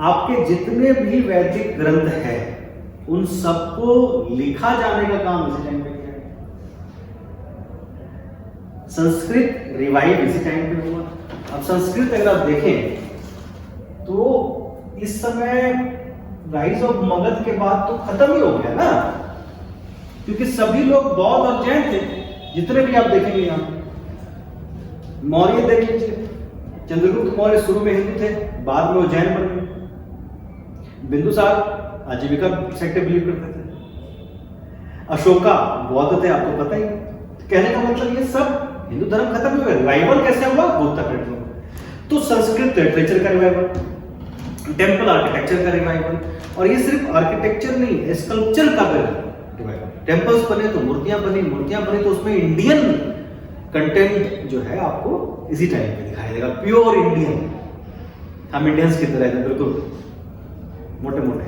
आपके जितने भी वैदिक ग्रंथ हैं उन सबको लिखा जाने का काम इसी टाइम पे किया गया। संस्कृत रिवाइव इसी टाइम पे हुआ। अब संस्कृत अगर आप देखें तो इस समय राइज ऑफ मगध के बाद तो खत्म ही हो गया ना, क्योंकि सभी लोग बौद्ध और जैन थे, जितने भी आप देखेंगे यहाँ। मौर्य देख लीजिए, चंद्रगुप्त मौर्य शुरू में हिंदू थे, बाद में वो जैन बन गए। बिंदुसार आजीविका सेक्टर बिलीव करते थे। अशोका बौद्ध थे, आपको पता ही। कहने का मतलब ये सब हिंदू धर्म खत्म हो गया। रिवाइवल कैसे हुआ? गुप्ता पीरियड में। तो संस्कृत लिटरेचर का रिवाइवल, टेम्पल आर्किटेक्चर का रिवाइवल, और ये सिर्फ आर्किटेक्चर नहीं, स्कल्पचर का रिवाइवल। टेम्पल्स बने तो मूर्तियां बनी, मूर्तियां बनी तो उसमें इंडियन कंटेंट जो है आपको इसी टाइम पे दिखाई देगा, प्योर इंडियन। हम इंडियंस की तरह है, बिल्कुल मोटे मोटे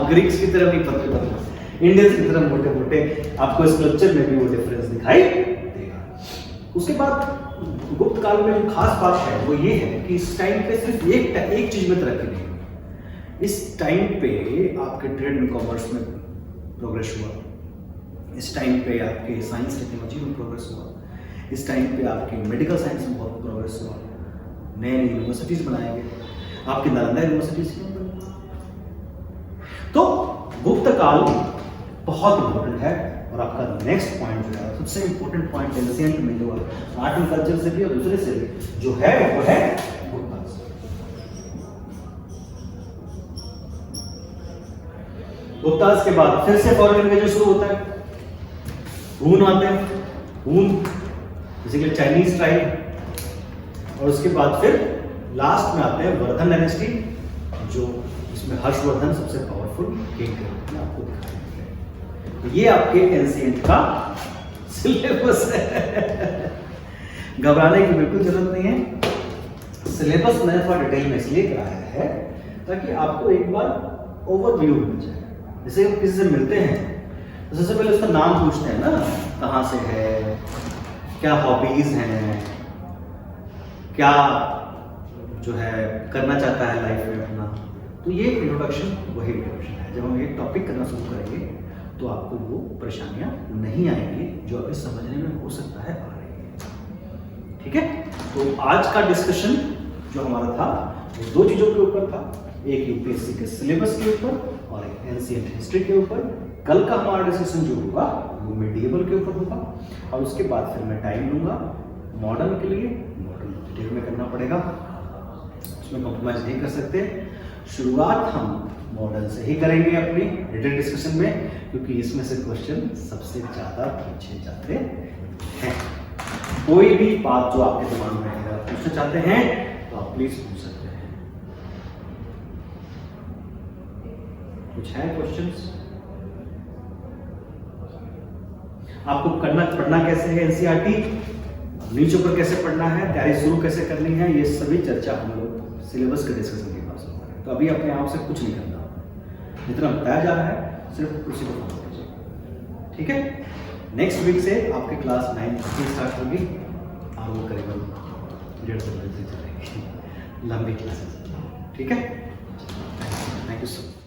ग्रीक्स की तरह नहीं, पतले पतले, इंडियंस की तरह मोटे मोटे। आपको स्कल्पचर में भी वो डिफरेंस दिखाई देगा। उसके बाद गुप्त काल में जो खास बात है वो ये है कि इस टाइम पे सिर्फ एक चीज में तरक्की नहीं हुई। इस टाइम पे आपके ट्रेड एंड कॉमर्स में प्रोग्रेस हुआ, इस टाइम पे आपके साइंस टेक्नोलॉजी में प्रोग्रेस हुआ, इस टाइम पे आपके मेडिकल साइंस में बहुत प्रोग्रेस हुआ, नए नए यूनिवर्सिटीज बनाए गए, आपकी नालंदा यूनिवर्सिटीज क्यों बनी। तो गुप्त काल बहुत इंपॉर्टेंट है। और आपका नेक्स्ट पॉइंट जो है, सबसे इंपॉर्टेंट पॉइंट एंशिएंट में जो आर्ट एंड कल्चर से भी और दूसरे से भी जो है वो है गुप्ताज। गुप्ताज के बाद फिर से फॉरेन इन्वेजन शुरू होता है। हून आते हैं, हून बेसिकली चाइनीज ट्राइब, और उसके बाद फिर लास्ट में आते हैं वर्धन डायनेस्टी, जो इसमें हर्षवर्धन सबसे पावरफुल किंग है, आपको दिखाई देंगे। तो ये आपके एंशिएंट का सिलेबस है। घबराने की बिल्कुल जरूरत नहीं है। सिलेबस मैंने थोड़ा डिटेल में इसलिए कराया है ताकि आपको एक बार ओवरव्यू मिल जाए। जैसे हम किसी से मिलते हैं तो सबसे पहले उसका नाम पूछते हैं ना, कहाँ से है, क्या हॉबीज हैं, क्या जो है करना चाहता है लाइफ में अपना। तो ये इंट्रोडक्शन वही इंट्रोडक्शन है। जब हम एक टॉपिक करना शुरू करेंगे तो आपको वो परेशानियां नहीं आएंगी जो अभी समझने में हो सकता है आ रही है। ठीक है, तो आज का डिस्कशन जो हमारा था वो दो चीजों के ऊपर था, एक यूपीएससी के सिलेबस के ऊपर और एक एंशिएंट हिस्ट्री के ऊपर। कल का हमारा डिस्कशन जो होगा वो मिडिएवल के ऊपर होगा और उसके बाद फिर मैं टाइम लूंगा मॉडर्न के लिए। मॉडर्न डिटेल में करना पड़ेगा, उसमें कॉम्प्रोमाइज नहीं कर सकते। शुरुआत हम मॉडर्न से ही करेंगे अपनी रिटन डिस्कशन में, क्योंकि इसमें से क्वेश्चन सबसे ज्यादा पूछे जाते हैं। कोई भी बात जो आपके दिमाग में है अगर पूछना चाहते हैं तो आप प्लीज पूछ सकते हैं। कुछ है क्वेश्चंस? आपको पढ़ना कैसे है एनसीईआरटी, नीचे ऊपर कैसे पढ़ना है, तैयारी शुरू कैसे करनी है, ये सभी चर्चा हम लोग सिलेबस के डिस्कशन के पास होगा। तो अभी अपने आप से कुछ नहीं करना, जितना बताया जा रहा है सिर्फ उसी को फॉलो कीजिए। ठीक है, नेक्स्ट वीक से आपकी क्लास 9:30 स्टार्ट होगी और वो करीबन 1:30 बजे से चलेगी, लंबी क्लासेस। ठीक है, थैंक यू सो मच।